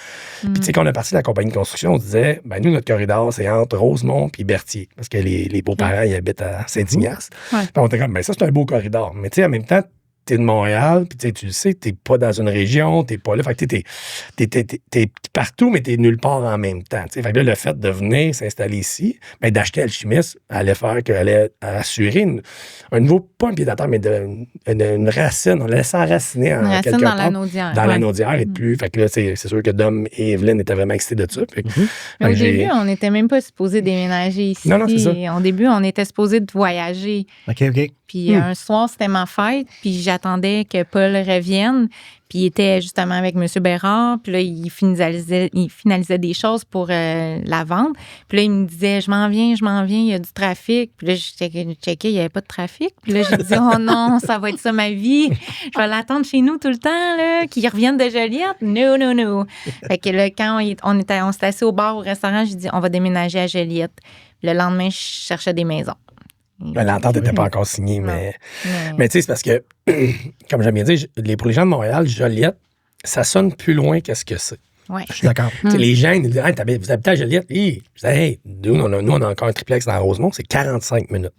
puis tu sais, quand on a parti de la compagnie de construction, on se disait, nous, notre corridor, c'est entre Rosemont et Berthier, parce que les beaux-parents, ils habitent à Saint-Ignace. On était comme, ça, c'est un beau corridor. Mais tu sais, en même temps, t'es de Montréal, puis tu le sais, t'es pas dans une région, t'es pas là. Fait que t'es partout, mais t'es nulle part en même temps. T'sais. Fait que là, le fait de venir s'installer ici, d'acheter Alchimiste, allait faire qu'elle allait assurer un nouveau, pas un pied à terre, mais une racine. On allait s'enraciner en quelque part. Dans la Naudière. Dans la Naudière et plus. Fait que là, c'est sûr que Dom et Evelyne étaient vraiment excités de ça. Mais au début, on n'était même pas supposé déménager ici. Non, c'est ça. Au début, on était supposé de voyager. OK. Puis un soir, c'était ma fête, puis j'attendais que Paul revienne. Puis il était justement avec M. Bérard, puis là, il finalisait des choses pour la vente. Puis là, il me disait, je m'en viens, il y a du trafic. Puis là, je checkais, il n'y avait pas de trafic. Puis là, j'ai dit, oh non, ça va être ça ma vie. Je vais l'attendre chez nous tout le temps, là, qu'il revienne de Joliette. No. Fait que là, quand on s'était assis au bar, au restaurant, j'ai dit, on va déménager à Joliette. Le lendemain, je cherchais des maisons. L'entente n'était pas encore signée, mais tu sais, c'est parce que, comme j'aime bien dire, pour les gens de Montréal, Joliette, ça sonne plus loin qu'est-ce que c'est. Ouais. Je suis d'accord. Les gens, ils disent, vous habitez à Joliette? Je disais, nous, on a encore un triplex dans Rosemont, c'est 45 minutes.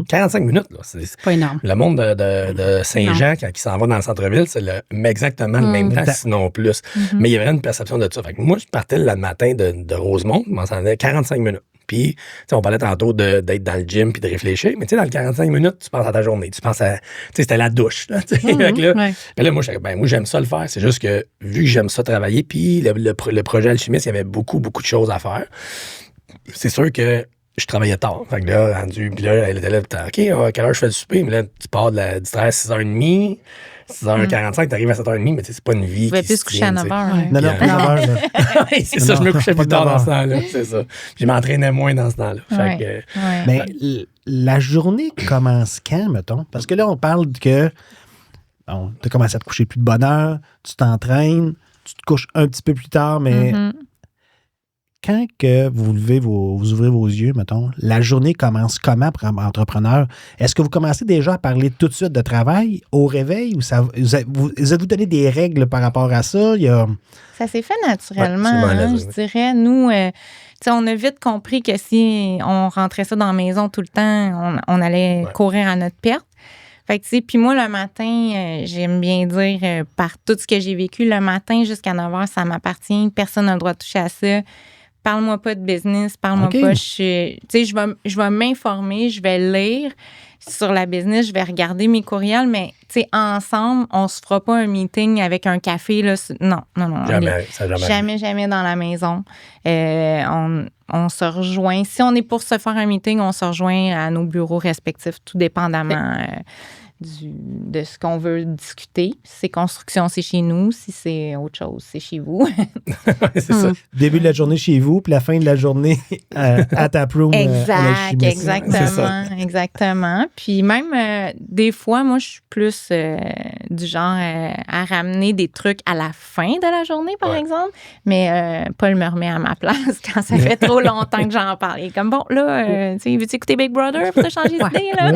45 minutes, là. C'est pas énorme. Le monde de Saint-Jean, quand il s'en va dans le centre-ville, c'est exactement le même temps, sinon plus. Mais il y avait une perception de ça. Fait que moi, je partais le matin de Rosemont, je m'en allais 45 minutes. Puis, on parlait tantôt d'être dans le gym puis de réfléchir, mais dans le 45 minutes, tu penses à ta journée. Tu penses à, c'était la douche. Là, là, moi, j'aime ça le faire. C'est juste que, vu que j'aime ça travailler, puis le projet Alchimiste, il y avait beaucoup, beaucoup de choses à faire. C'est sûr que je travaillais tard. Fait que là, puis là, elle était là, OK, à quelle heure je fais le souper? Mais là, tu pars du 13 à 6h30. 6h45, t'arrives à 7h30, mais c'est pas une vie. Tu pouvais plus se coucher à 9h. Non, plus à 9h. C'est ça, je me couchais plus tard dans ce temps-là. C'est ça. Je m'entraînais moins dans ce temps-là. Mais la journée commence quand, mettons? Parce que là, on parle que tu as commencé à te coucher plus de bonne heure, tu t'entraînes, tu te couches un petit peu plus tard, mais quand que vous ouvrez vos yeux, mettons, la journée commence comment pour un entrepreneur? Est-ce que vous commencez déjà à parler tout de suite de travail au réveil ou vous êtes-vous donné des règles par rapport à ça? Ça s'est fait naturellement, je dirais. Nous, on a vite compris que si on rentrait ça dans la maison tout le temps, on allait courir à notre perte. Fait que, puis moi, le matin, j'aime bien dire, par tout ce que j'ai vécu, le matin jusqu'à 9h, ça m'appartient. Personne n'a le droit de toucher à ça. parle-moi pas de business, parle-moi OK. pas. Je vais m'informer, je vais lire sur la business, je vais regarder mes courriels, mais ensemble, on se fera pas un meeting avec un café. Là, non. Jamais, ça jamais. Jamais dans la maison. On se rejoint. Si on est pour se faire un meeting, on se rejoint à nos bureaux respectifs, tout dépendamment de ce qu'on veut discuter. Si c'est construction, c'est chez nous. Si c'est autre chose, c'est chez vous. C'est ça. Début de la journée chez vous, puis la fin de la journée à Taproom. Exactement. Puis même, des fois, moi, je suis plus du genre à ramener des trucs à la fin de la journée, par exemple. Mais Paul me remet à ma place quand ça fait trop longtemps que j'en parle. Il est comme, bon, là, veux-tu écouter Big Brother pour te changer d'idée, là?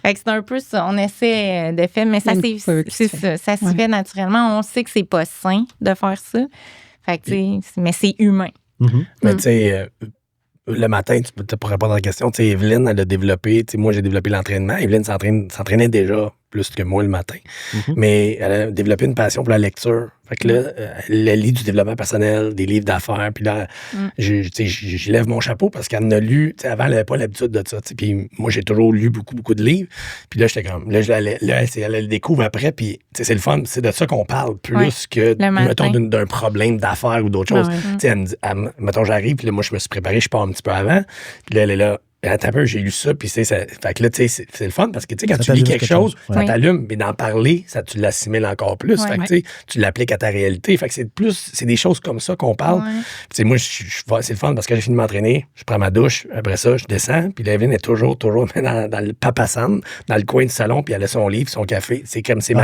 Fait que c'est un peu ça. On essaie de faire, mais ça se fait naturellement. On sait que c'est pas sain de faire ça. Fait que, mais c'est humain. Mm-hmm. Mais tu sais, le matin, pour répondre à la question, tu sais, Evelyne, elle a développé, tu sais, moi, j'ai développé l'entraînement. Evelyne s'entraînait déjà plus que moi le matin. Mm-hmm. Mais elle a développé une passion pour la lecture. Fait que là, elle lit du développement personnel, des livres d'affaires. Puis là, je lève mon chapeau parce qu'elle en a lu. Avant, elle n'avait pas l'habitude de ça. Puis moi, j'ai toujours lu beaucoup de livres. Puis là, j'étais comme. Là, elle le découvre après. Puis c'est le fun. C'est de ça qu'on parle plus que, mettons, d'un problème d'affaires ou d'autres choses. Elle me dit, mettons, j'arrive. Puis là, moi, je me suis préparé. Je pars un petit peu avant. Puis là, elle est là. Attends un peu, j'ai lu ça, puis fait que là, tu sais, c'est le fun parce que, tu sais, quand tu lis quelque chose, ça t'allume, mais d'en parler, ça, tu l'assimiles encore plus. Fait que, tu sais, tu l'appliques à ta réalité. Fait que c'est des choses comme ça qu'on parle. Tu sais, moi, c'est le fun parce que j'ai fini de m'entraîner, je prends ma douche, après ça, je descends, puis Evelyne est toujours dans le papasan, dans le coin du salon, puis elle a son livre, son café. C'est comme, c'est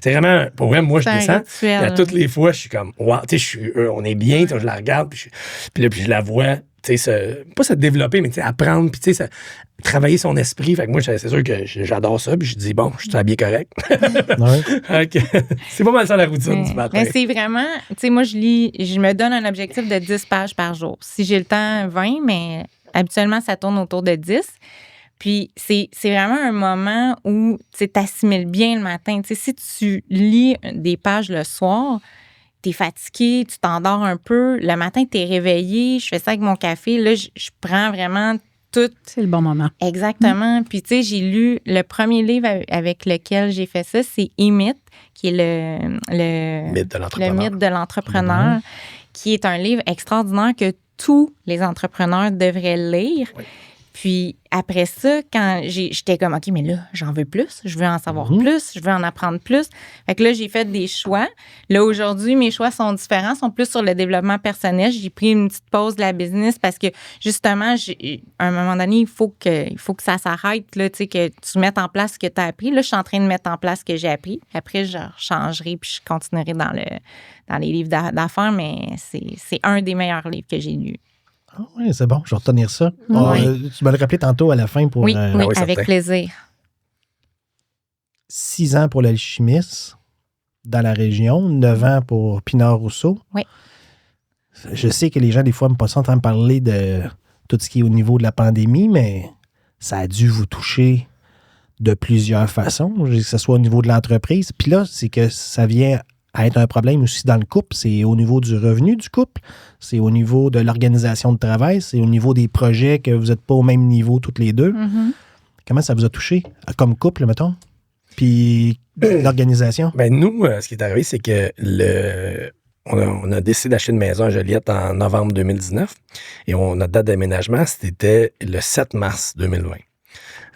vraiment, pour vrai, moi, je descends, puis à toutes les fois, je suis comme, wow, tu sais, on est bien, je la regarde, puis je la vois. Pas se développer, mais apprendre, puis travailler son esprit. Fait que moi, c'est sûr que j'adore ça, puis je dis, bon, je suis habillé correct. C'est pas mal ça la routine du matin. Mais c'est vraiment, moi, je me donne un objectif de 10 pages par jour. Si j'ai le temps, 20, mais habituellement, ça tourne autour de 10. Puis c'est vraiment un moment où tu assimiles bien le matin. Si tu lis des pages le soir, t'es fatigué, tu t'endors un peu. Le matin, t'es réveillé. Je fais ça avec mon café. Là, je prends vraiment tout. C'est le bon moment. Exactement. Puis, tu sais, j'ai lu le premier livre avec lequel j'ai fait ça, c'est E-Myth, qui est le mythe de l'entrepreneur, qui est un livre extraordinaire que tous les entrepreneurs devraient lire. Oui. Puis après ça, quand j'étais comme, OK, mais là, j'en veux plus. Je veux en savoir plus. Je veux en apprendre plus. Fait que là, j'ai fait des choix. Là, aujourd'hui, mes choix sont différents, sont plus sur le développement personnel. J'ai pris une petite pause de la business parce que, justement, à un moment donné, il faut que ça s'arrête, là, tu sais, que tu mettes en place ce que tu as appris. Là, je suis en train de mettre en place ce que j'ai appris. Après, je changerai puis je continuerai dans les livres d'affaires, mais c'est un des meilleurs livres que j'ai lus. Ah oui, c'est bon, je vais retenir ça. Tu m'as le rappelé tantôt à la fin pour... Oui, avec plaisir. 6 ans pour l'alchimiste dans la région, 9 ans pour Pinard-Rousseau. Oui. Je sais que les gens, des fois, me passent en train de parler de tout ce qui est au niveau de la pandémie, mais ça a dû vous toucher de plusieurs façons, que ce soit au niveau de l'entreprise. Puis là, c'est que ça vient à être un problème aussi dans le couple. C'est au niveau du revenu du couple, c'est au niveau de l'organisation de travail, c'est au niveau des projets que vous n'êtes pas au même niveau toutes les deux. Mm-hmm. Comment ça vous a touché comme couple, mettons? Puis l'organisation? Ben nous, ce qui est arrivé, c'est que on a décidé d'acheter une maison à Joliette en novembre 2019 et notre date d'aménagement, c'était le 7 mars 2020.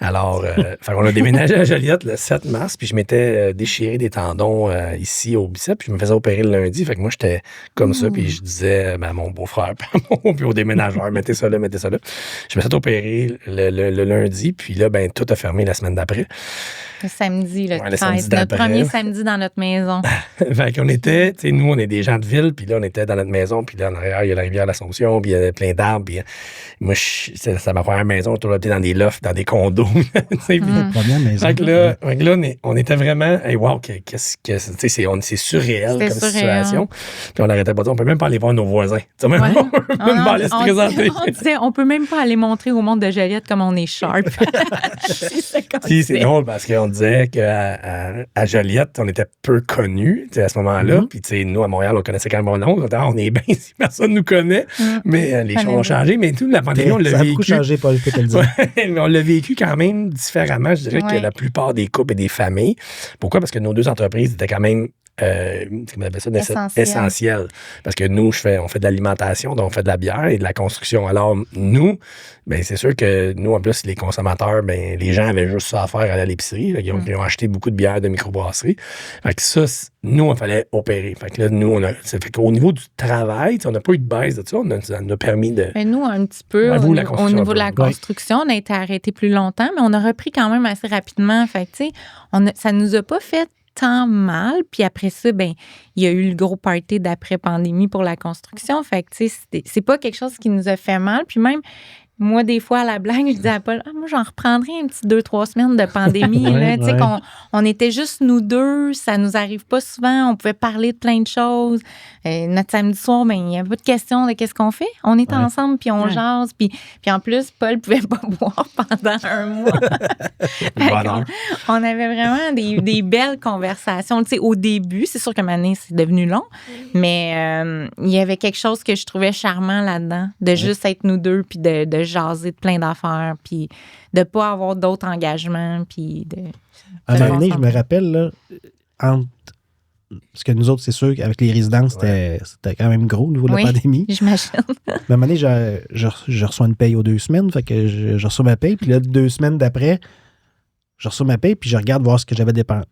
Alors, on a déménagé à Joliette le 7 mars, puis je m'étais déchiré des tendons ici au biceps, puis je me faisais opérer le lundi. Fait que moi, j'étais comme ça, puis je disais à mon beau-frère, puis au déménageur, mettez ça là. Je me suis opéré le lundi, puis là, ben tout a fermé la semaine d'après. Le samedi, le 13, notre premier samedi dans notre maison. Fait qu'on était, tu sais, nous, on est des gens de ville, puis là, on était dans notre maison, puis là, en arrière, il y a la rivière l'Assomption, puis il y a plein d'arbres, puis moi, c'est ma première maison, on était dans des lofts, dans des condos, C'est première maison. Fait que là, on était vraiment, hey, wow, c'est surréel comme situation. Puis on n'arrêtait pas de dire, on peut même pas aller voir nos voisins. On peut même pas aller se présenter. On disait, on peut même pas aller montrer au monde de Joliette comme on est sharp. C'est drôle parce qu'on disait qu'à Joliette, on était peu connus à ce moment-là. Puis nous, à Montréal, on connaissait quand même mon nom. On est bien si personne nous connaît. Mais les choses ont changé. Mais tout, la pandémie, on l'a vécu. Ça a beaucoup changé, Paul, je peux te le dire. Mais on l'a vécu quand même différemment, je dirais, que la plupart des couples et des familles. Pourquoi? Parce que nos deux entreprises étaient quand même essentiel. Parce que nous, on fait de l'alimentation, donc on fait de la bière et de la construction. Alors, nous, ben c'est sûr que nous, en plus, les consommateurs, ben les gens avaient juste ça à faire à l'épicerie. Ils ont acheté beaucoup de bières de microbrasserie. Fait que ça, nous, il fallait opérer. Fait que là, nous, ça fait qu'au niveau du travail, on n'a pas eu de baisse de ça. Ça nous a permis de... Mais nous, un petit peu, au niveau de la construction, on a été arrêtés plus longtemps, mais on a repris quand même assez rapidement. Fait que, tu sais, ça nous a pas fait tant mal. Puis après ça, ben il y a eu le gros party d'après-pandémie pour la construction. Fait que, tu sais, c'est pas quelque chose qui nous a fait mal. Puis même, moi, des fois, à la blague, je disais à Paul, moi, j'en reprendrais un petit 2-3 semaines de pandémie. Tu sais, qu'on était juste nous deux, ça nous arrive pas souvent, on pouvait parler de plein de choses. Notre samedi soir, ben, il n'y avait pas de question de qu'est-ce qu'on fait. On est ensemble, puis on jase. Puis en plus, Paul pouvait pas boire pendant un mois. On avait vraiment des belles conversations. Tu sais, au début, c'est sûr que maintenant, c'est devenu long, mais il y avait quelque chose que je trouvais charmant là-dedans, de juste être nous deux, puis de jaser de plein d'affaires, puis de pas avoir d'autres engagements, puis à un moment donné, je me rappelle, là, parce que nous autres, c'est sûr qu'avec les résidences, c'était quand même gros au niveau de la pandémie. J'imagine. À un moment donné, je reçois une paye aux 2 semaines, fait que je reçois ma paye, puis là, 2 semaines d'après, je reçois ma paye, puis je regarde voir ce que j'avais dépensé.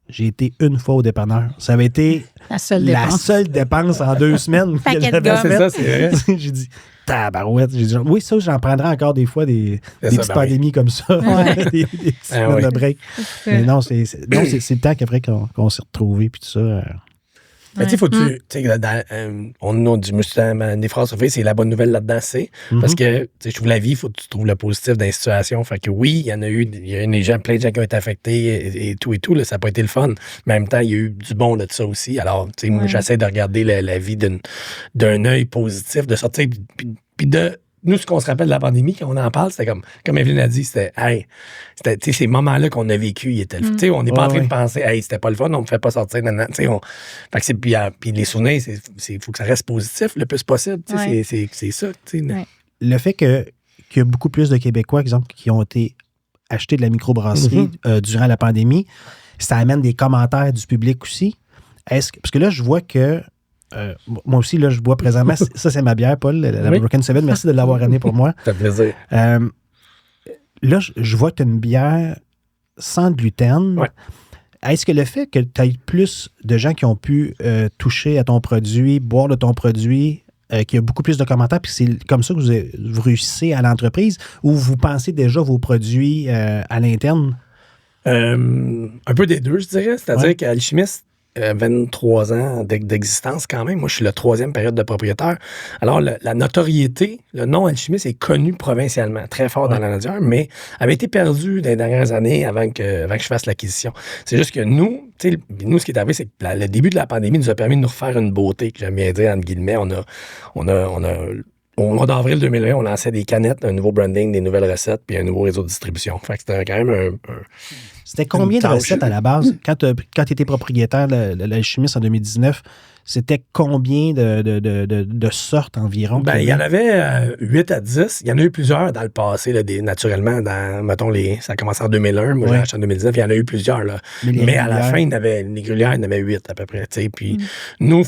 J'ai été une fois au dépanneur. Ça avait été la seule dépense en 2 semaines. Paquet de gomme. C'est ça, c'est vrai. J'ai dit, tabarouette. J'ai dit, oui, ça, j'en prendrai encore des fois des petites pandémies comme ça. des petites semaines de break. Mais non, c'est le temps qu'après qu'on s'est retrouvés, puis tout ça. Mais tu sais, faut-tu. On a du Mustang, des phrases sur c'est la bonne nouvelle là-dedans, c'est. Parce que, tu sais, je trouve la vie, il faut que tu trouves le positif dans les situations. Fait que oui, il y a eu des gens, plein de gens qui ont été affectés et tout, là, ça n'a pas été le fun. Mais en même temps, il y a eu du bon de ça aussi. Alors, tu sais, moi, j'essaie de regarder la vie d'un œil positif, de sortir, puis de. Nous, ce qu'on se rappelle de la pandémie, quand on en parle, c'était comme Evelyne a dit, c'était ces moments-là qu'on a vécu, ils étaient le fun. On n'est pas en train de penser, c'était pas le fun, on ne me fait pas sortir. Fait que puis les souvenirs, il faut que ça reste positif le plus possible. C'est ça. Le fait qu'il y a beaucoup plus de Québécois, exemple, qui ont été achetés de la microbrasserie durant la pandémie, ça amène des commentaires du public aussi. Parce que là, je vois que moi aussi, là, je bois présentement. Ça, c'est ma bière, Paul, la Broken Seven. Merci de l'avoir amenée pour moi. Ça fait plaisir. Là, je vois que tu as une bière sans gluten. Ouais. Est-ce que le fait que tu aies plus de gens qui ont pu toucher à ton produit, boire de ton produit, qu'il y a beaucoup plus de commentaires, puis c'est comme ça que vous réussissez à l'entreprise, ou vous pensez déjà vos produits à l'interne? Un peu des deux, je dirais. C'est-à-dire qu'Alchimiste, 23 ans d'existence quand même. Moi, je suis la 3e période de propriétaire. Alors, la notoriété, le nom Alchimiste est connu provincialement, très fort dans la nature, mais avait été perdu dans les dernières années avant que je fasse l'acquisition. C'est juste que nous, ce qui est arrivé, c'est que le début de la pandémie nous a permis de nous refaire une beauté, que j'aime bien dire, entre guillemets. Au mois d'avril 2020, on lançait des canettes, un nouveau branding, des nouvelles recettes, puis un nouveau réseau de distribution. Fait que c'était quand même C'était combien de recettes à la base? Quand tu étais propriétaire de l'Alchimiste en 2019, c'était combien de sortes environ? Ben, il y en avait 8 à 10. Il y en a eu plusieurs dans le passé, là, naturellement. Mettons, ça a commencé en 2001. Moi, j'ai acheté en 2019. Il y en a eu plusieurs. Là. Mais à la fin, les gruyères, il y en avait 8 à peu près. Puis nous,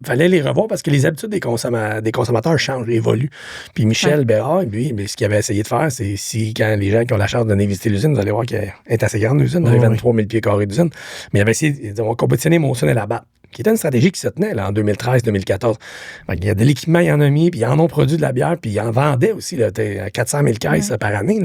il fallait les revoir parce que les habitudes des consommateurs changent, évoluent. Puis Michel Bérard, lui, ce qu'il avait essayé de faire, c'est quand les gens qui ont la chance d'aller visiter l'usine, vous allez voir qu'elle est assez grande, l'usine, dans les 23 000 pieds carrés d'usine. Mais il avait essayé, on compétitionnait Molson et Labatt. qui était une stratégie qui se tenait là, en 2013-2014. Il y a de l'équipement, ils en ont mis, puis ils en ont produit de la bière, puis ils en vendaient aussi là, à 400 000 caisses par année.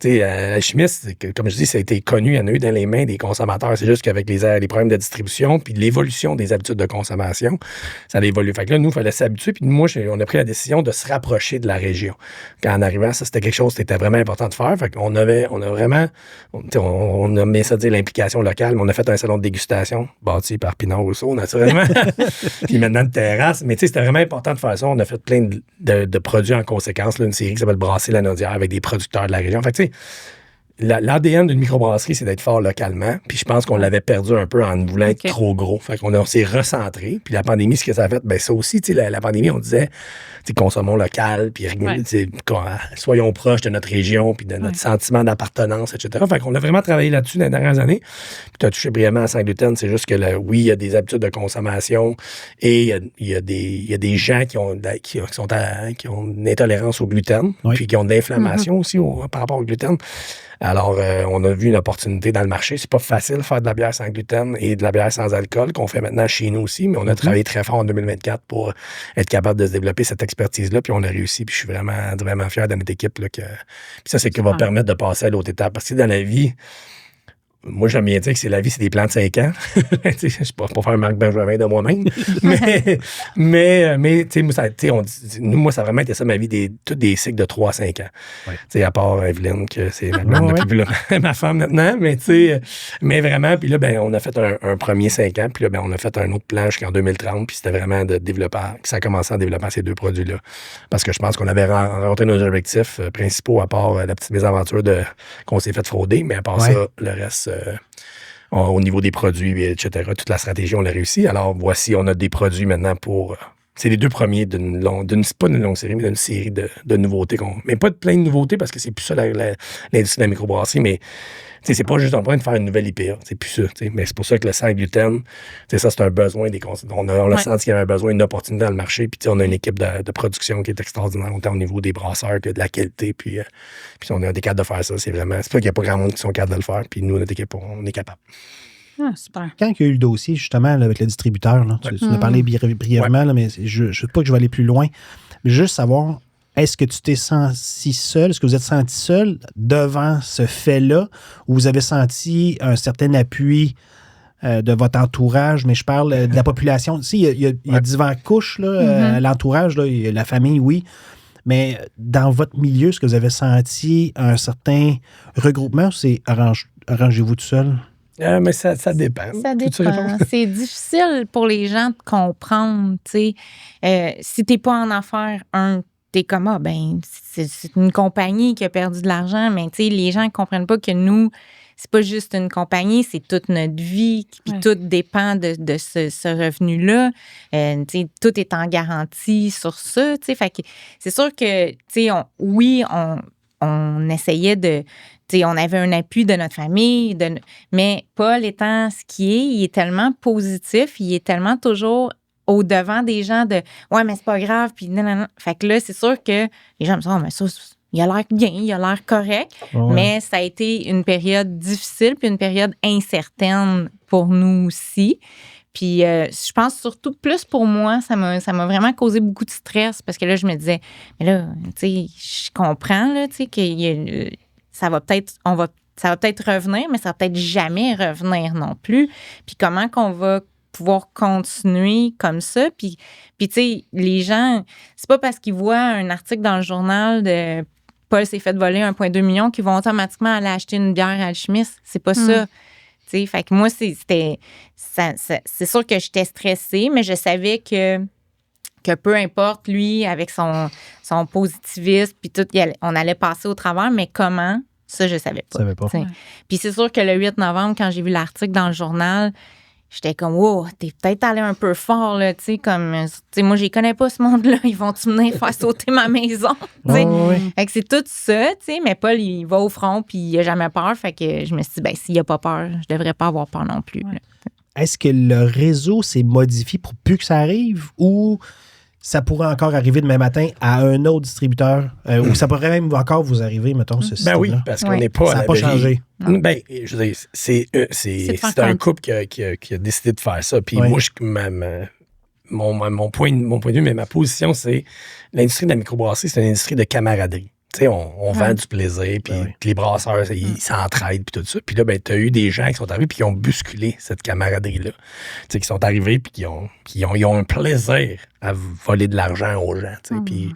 Alchimiste, comme je dis, ça a été connu, il y en a eu dans les mains des consommateurs. C'est juste qu'avec les problèmes de distribution, puis l'évolution des habitudes de consommation, ça a évolué. Fait que là, nous, il fallait s'habituer, puis moi, on a pris la décision de se rapprocher de la région. Quand en arrivant, ça, c'était quelque chose qui était vraiment important de faire. Fait qu'on a vraiment, on a mis ça dire l'implication locale, mais on a fait un salon de dégustation bâti par Pinard Rousseau, naturellement. Puis maintenant, de terrasse. Mais tu sais, c'était vraiment important de faire ça. On a fait plein de produits en conséquence. Là, une série qui s'appelle Brasser la Naudière avec des producteurs de la région. Fait que tu sais, l'ADN d'une microbrasserie, c'est d'être fort localement. Puis je pense qu'on l'avait perdu un peu en voulant être trop gros. Fait qu'on s'est recentré. Puis la pandémie, ce que ça a fait, ben ça aussi, tu sais, la pandémie, on disait, consommons local, puis soyons proches de notre région, puis de notre sentiment d'appartenance, etc. Fait qu'on a vraiment travaillé là-dessus dans les dernières années. Puis tu as touché brièvement à Saint-Gluten, c'est juste que oui, il y a des habitudes de consommation et il y a des gens qui ont une intolérance au gluten, puis qui ont de l'inflammation aussi par rapport au gluten. Alors, on a vu une opportunité dans le marché. C'est pas facile de faire de la bière sans gluten et de la bière sans alcool, qu'on fait maintenant chez nous aussi, mais on a travaillé très fort en 2024 pour être capable de se développer cette expertise-là, puis on a réussi, puis je suis vraiment, vraiment fier de notre équipe. Là, puis ça, c'est ce qui va permettre de passer à l'autre étape. Parce que dans la vie, moi, j'aime bien dire que la vie, c'est des plans de 5 ans. Je ne suis pas pour faire Marc Benjamin de moi-même. mais moi, ça a vraiment été ça, ma vie, tous des cycles de 3 à 5 ans. Ouais. À part Evelyne, que c'est ma femme maintenant. Mais vraiment, puis là, ben, on a fait un premier 5 ans, puis là, ben, on a fait un autre plan jusqu'en 2030, puis c'était vraiment de développer, ça a commencé en développant ces 2 produits-là. Parce que je pense qu'on avait rencontré nos objectifs principaux, à part la petite mésaventure qu'on s'est fait frauder, mais à part ça, le reste... au niveau des produits, etc. Toute la stratégie, on l'a réussi. Alors, voici, on a des produits maintenant pour... c'est les 2 premiers pas d'une longue série, mais d'une série de nouveautés. Mais pas de plein de nouveautés, parce que c'est plus ça l'industrie de la microbrasserie, mais c'est pas juste en train de faire une nouvelle IPA. C'est plus ça. Mais c'est pour ça que le sans gluten, ça, c'est un besoin des consommateurs. On a senti qu'il y avait un besoin, une opportunité dans le marché. Puis on a une équipe de production qui est extraordinaire, autant au niveau des brasseurs que de la qualité. Puis on est capable de faire ça. C'est pas qu'il n'y a pas grand monde qui sont capables de le faire. Puis nous, notre équipe, on est capable. Ah, super. Quand il y a eu le dossier, justement, là, avec le distributeur, là, tu en as parlé brièvement, là, mais je ne sais pas que je vais aller plus loin. Mais juste savoir, est-ce que tu t'es senti seul? Est-ce que vous êtes senti seul devant ce fait-là? Ou vous avez senti un certain appui de votre entourage? Mais je parle de la population. Tu sais, il y a diverses couches, là, l'entourage, là, la famille, oui. Mais dans votre milieu, est-ce que vous avez senti un certain regroupement ou c'est arrangez-vous tout seul? Mais ça dépend. Ça dépend. C'est difficile pour les gens de comprendre, tu sais. Si t'es pas en affaires, t'es comme, c'est une compagnie qui a perdu de l'argent, mais tu sais, les gens ne comprennent pas que nous, c'est pas juste une compagnie, c'est toute notre vie, puis tout dépend de ce revenu-là. Tu sais, tout est en garantie sur ça, tu sais. Fait que c'est sûr que, tu sais, on essayait de... T'sais, on avait un appui de notre famille, mais Paul étant ce qu'il est, il est tellement positif, il est tellement toujours au-devant des gens de « Ouais, mais c'est pas grave », puis non. Fait que là, c'est sûr que les gens me disent « Oh, mais ça, il a l'air bien, il a l'air correct », mais ça a été une période difficile puis une période incertaine pour nous aussi. Puis je pense surtout plus pour moi, ça m'a vraiment causé beaucoup de stress parce que là, je me disais « Mais là, tu sais, je comprends, là, tu sais, qu'il y a... ça va peut-être revenir, mais ça va peut-être jamais revenir non plus. Puis comment qu'on va pouvoir continuer comme ça? Puis tu sais, les gens, c'est pas parce qu'ils voient un article dans le journal de Paul s'est fait voler 1,2 million qu'ils vont automatiquement aller acheter une bière Alchimiste. C'est pas ça. Tu sais, fait que moi, c'est sûr que j'étais stressée, mais je savais que peu importe, lui, avec son positivisme, puis tout, on allait passer au travers, mais comment? Ça, je savais pas. Puis c'est sûr que le 8 novembre, quand j'ai vu l'article dans le journal, j'étais comme, wow, t'es peut-être allé un peu fort, là, tu sais, comme, tu sais, moi, je les connais pas, ce monde-là, ils vont-tu venir faire sauter ma maison? Tu sais, fait que c'est tout ça, tu sais, mais Paul, il va au front, puis il a jamais peur, fait que je me suis dit, s'il a pas peur, je devrais pas avoir peur non plus. Est-ce que le réseau s'est modifié pour plus que ça arrive ou ça pourrait encore arriver demain matin à un autre distributeur, ou ça pourrait même encore vous arriver, mettons, ce système-là. Ben oui, parce qu'on n'est pas ça n'a pas changé. Ben, je veux dire, c'est un couple qui a décidé de faire ça. Puis moi, mon point de vue, mais ma position, c'est l'industrie de la microbrasserie, c'est une industrie de camaraderie. Tu sais, on vend du plaisir, puis les brasseurs, ils s'entraident, puis tout ça. Puis là, ben, tu as eu des gens qui sont arrivés, puis qui ont bousculé cette camaraderie-là. Tu sais, qui sont arrivés, puis qui ont un plaisir à voler de l'argent aux gens. Tu sais. Puis,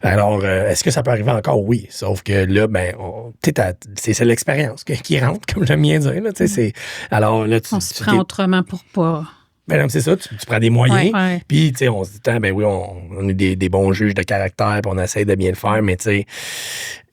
alors, est-ce que ça peut arriver encore? Oui. Sauf que là, ben, c'est l'expérience qui rentre, comme j'aime bien dire. Là, tu sais, alors, là, on se prend autrement pour pas... Ben non, c'est ça, tu prends des moyens, puis tu sais, on se dit, ben oui, on est des bons juges de caractère, puis on essaie de bien le faire, mais tu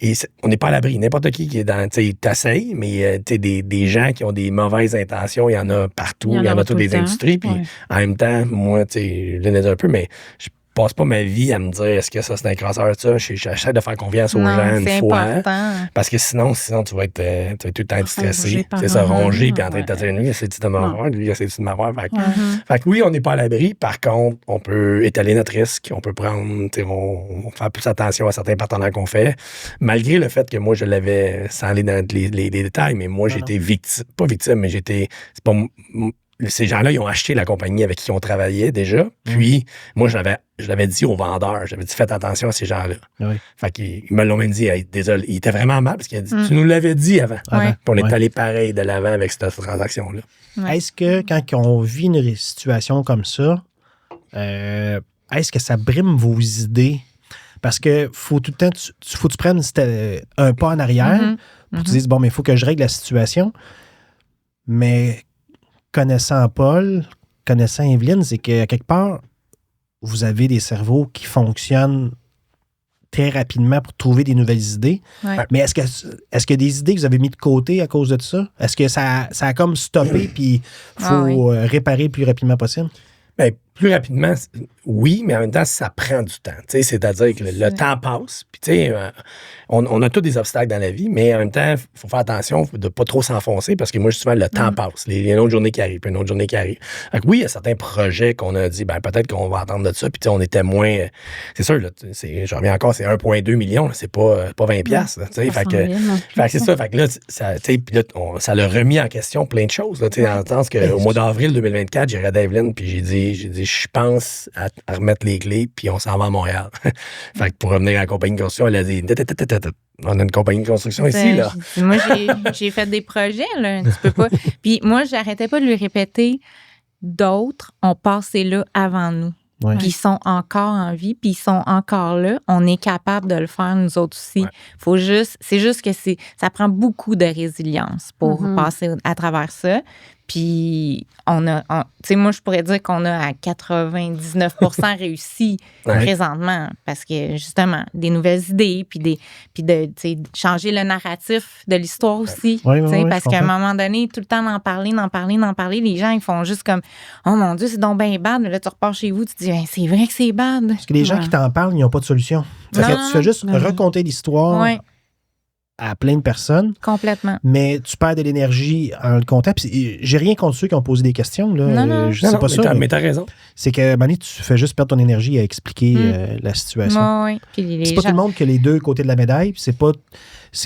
sais, on n'est pas à l'abri. N'importe qui est dans, tu sais, t'essayes, mais tu sais, des gens qui ont des mauvaises intentions, il y en a partout, il y en a toutes les industries, puis en même temps, moi, tu sais, je l'ai dit un peu, mais je passe pas ma vie à me dire est-ce que ça c'est un crasseur, ça. J'essaie de faire confiance aux gens une fois. Important. Parce que sinon tu vas être tout le temps stressé. C'est ça, rongé, puis en train de te dire lui, essaie-tu de m'avoir, lui, essaie-tu de m'avoir. Fait que oui, on n'est pas à l'abri. Par contre, on peut étaler notre risque, on peut prendre, on faire plus attention à certains partenaires qu'on fait. Malgré le fait que moi, je l'avais, sans aller dans les détails, mais moi, j'étais victime, pas victime, mais ces gens-là, ils ont acheté la compagnie avec qui on travaillait déjà. Puis, moi, je l'avais dit aux vendeurs, j'avais dit, faites attention à ces gens-là. Oui. Fait qu'ils me l'ont même dit, hey, désolé, il était vraiment mal parce qu'il a dit, tu nous l'avais dit avant. Puis on est allé pareil de l'avant avec cette transaction-là. Ouais. Est-ce que quand on vit une situation comme ça, est-ce que ça brime vos idées? Parce que faut tout le temps, faut que tu prennes un pas en arrière pour te dire, bon, mais il faut que je règle la situation. Mais connaissant Paul, connaissant Evelyne, c'est qu'à quelque part, vous avez des cerveaux qui fonctionnent très rapidement pour trouver des nouvelles idées. Ouais. Mais est-ce qu'il y a des idées que vous avez mis de côté à cause de ça? Est-ce que ça a comme stoppé puis il faut réparer le plus rapidement possible? Bien, plus rapidement, oui, mais en même temps, ça prend du temps. C'est-à-dire que le temps passe. Puis, tu sais, on a tous des obstacles dans la vie, mais en même temps, il faut faire attention de ne pas trop s'enfoncer parce que moi, souvent, le temps passe. Il y a une autre journée qui arrive, puis une autre journée qui arrive. Donc, oui, il y a certains projets qu'on a dit, ben peut-être qu'on va entendre de ça. Puis, tu sais, on était moins. C'est sûr, là, je reviens encore, c'est 1,2 million. C'est pas 20 piastres. Fait que c'est ça. Fait que là, ça l'a remis en question plein de choses. Là, dans le sens qu'au mois d'avril 2024, j'ai regardé Evelyne, puis j'ai dit, je pense à remettre les clés, puis on s'en va à Montréal. Fait que pour revenir à la compagnie de construction, elle a dit, on a une compagnie de construction ici, là. Moi, j'ai fait des projets, là, tu peux pas. Puis moi, j'arrêtais pas de lui répéter, d'autres ont passé là avant nous. Ouais. Puis ils sont encore en vie, puis ils sont encore là. On est capable de le faire, nous autres aussi. C'est juste que ça prend beaucoup de résilience pour passer à travers ça. Puis, tu sais, moi, je pourrais dire qu'on a à 99% réussi présentement parce que, justement, des nouvelles idées, puis de changer le narratif de l'histoire aussi. Parce qu'à un moment donné, tout le temps d'en parler, les gens, ils font juste comme « Oh mon Dieu, c'est donc bien bad. » Là, tu repars chez vous, tu te dis « C'est vrai que c'est bad. » Parce que les gens qui t'en parlent, ils n'ont pas de solution. Tu fais juste raconter l'histoire. À plein de personnes. Complètement. Mais tu perds de l'énergie en le comptant. Puis j'ai rien contre ceux qui ont posé des questions. Là. Non. C'est pas ça. Mais t'as raison. C'est que, Mané, tu fais juste perdre ton énergie à expliquer la situation. Oui. Puis c'est pas tout le monde qui a les deux côtés de la médaille. Puis c'est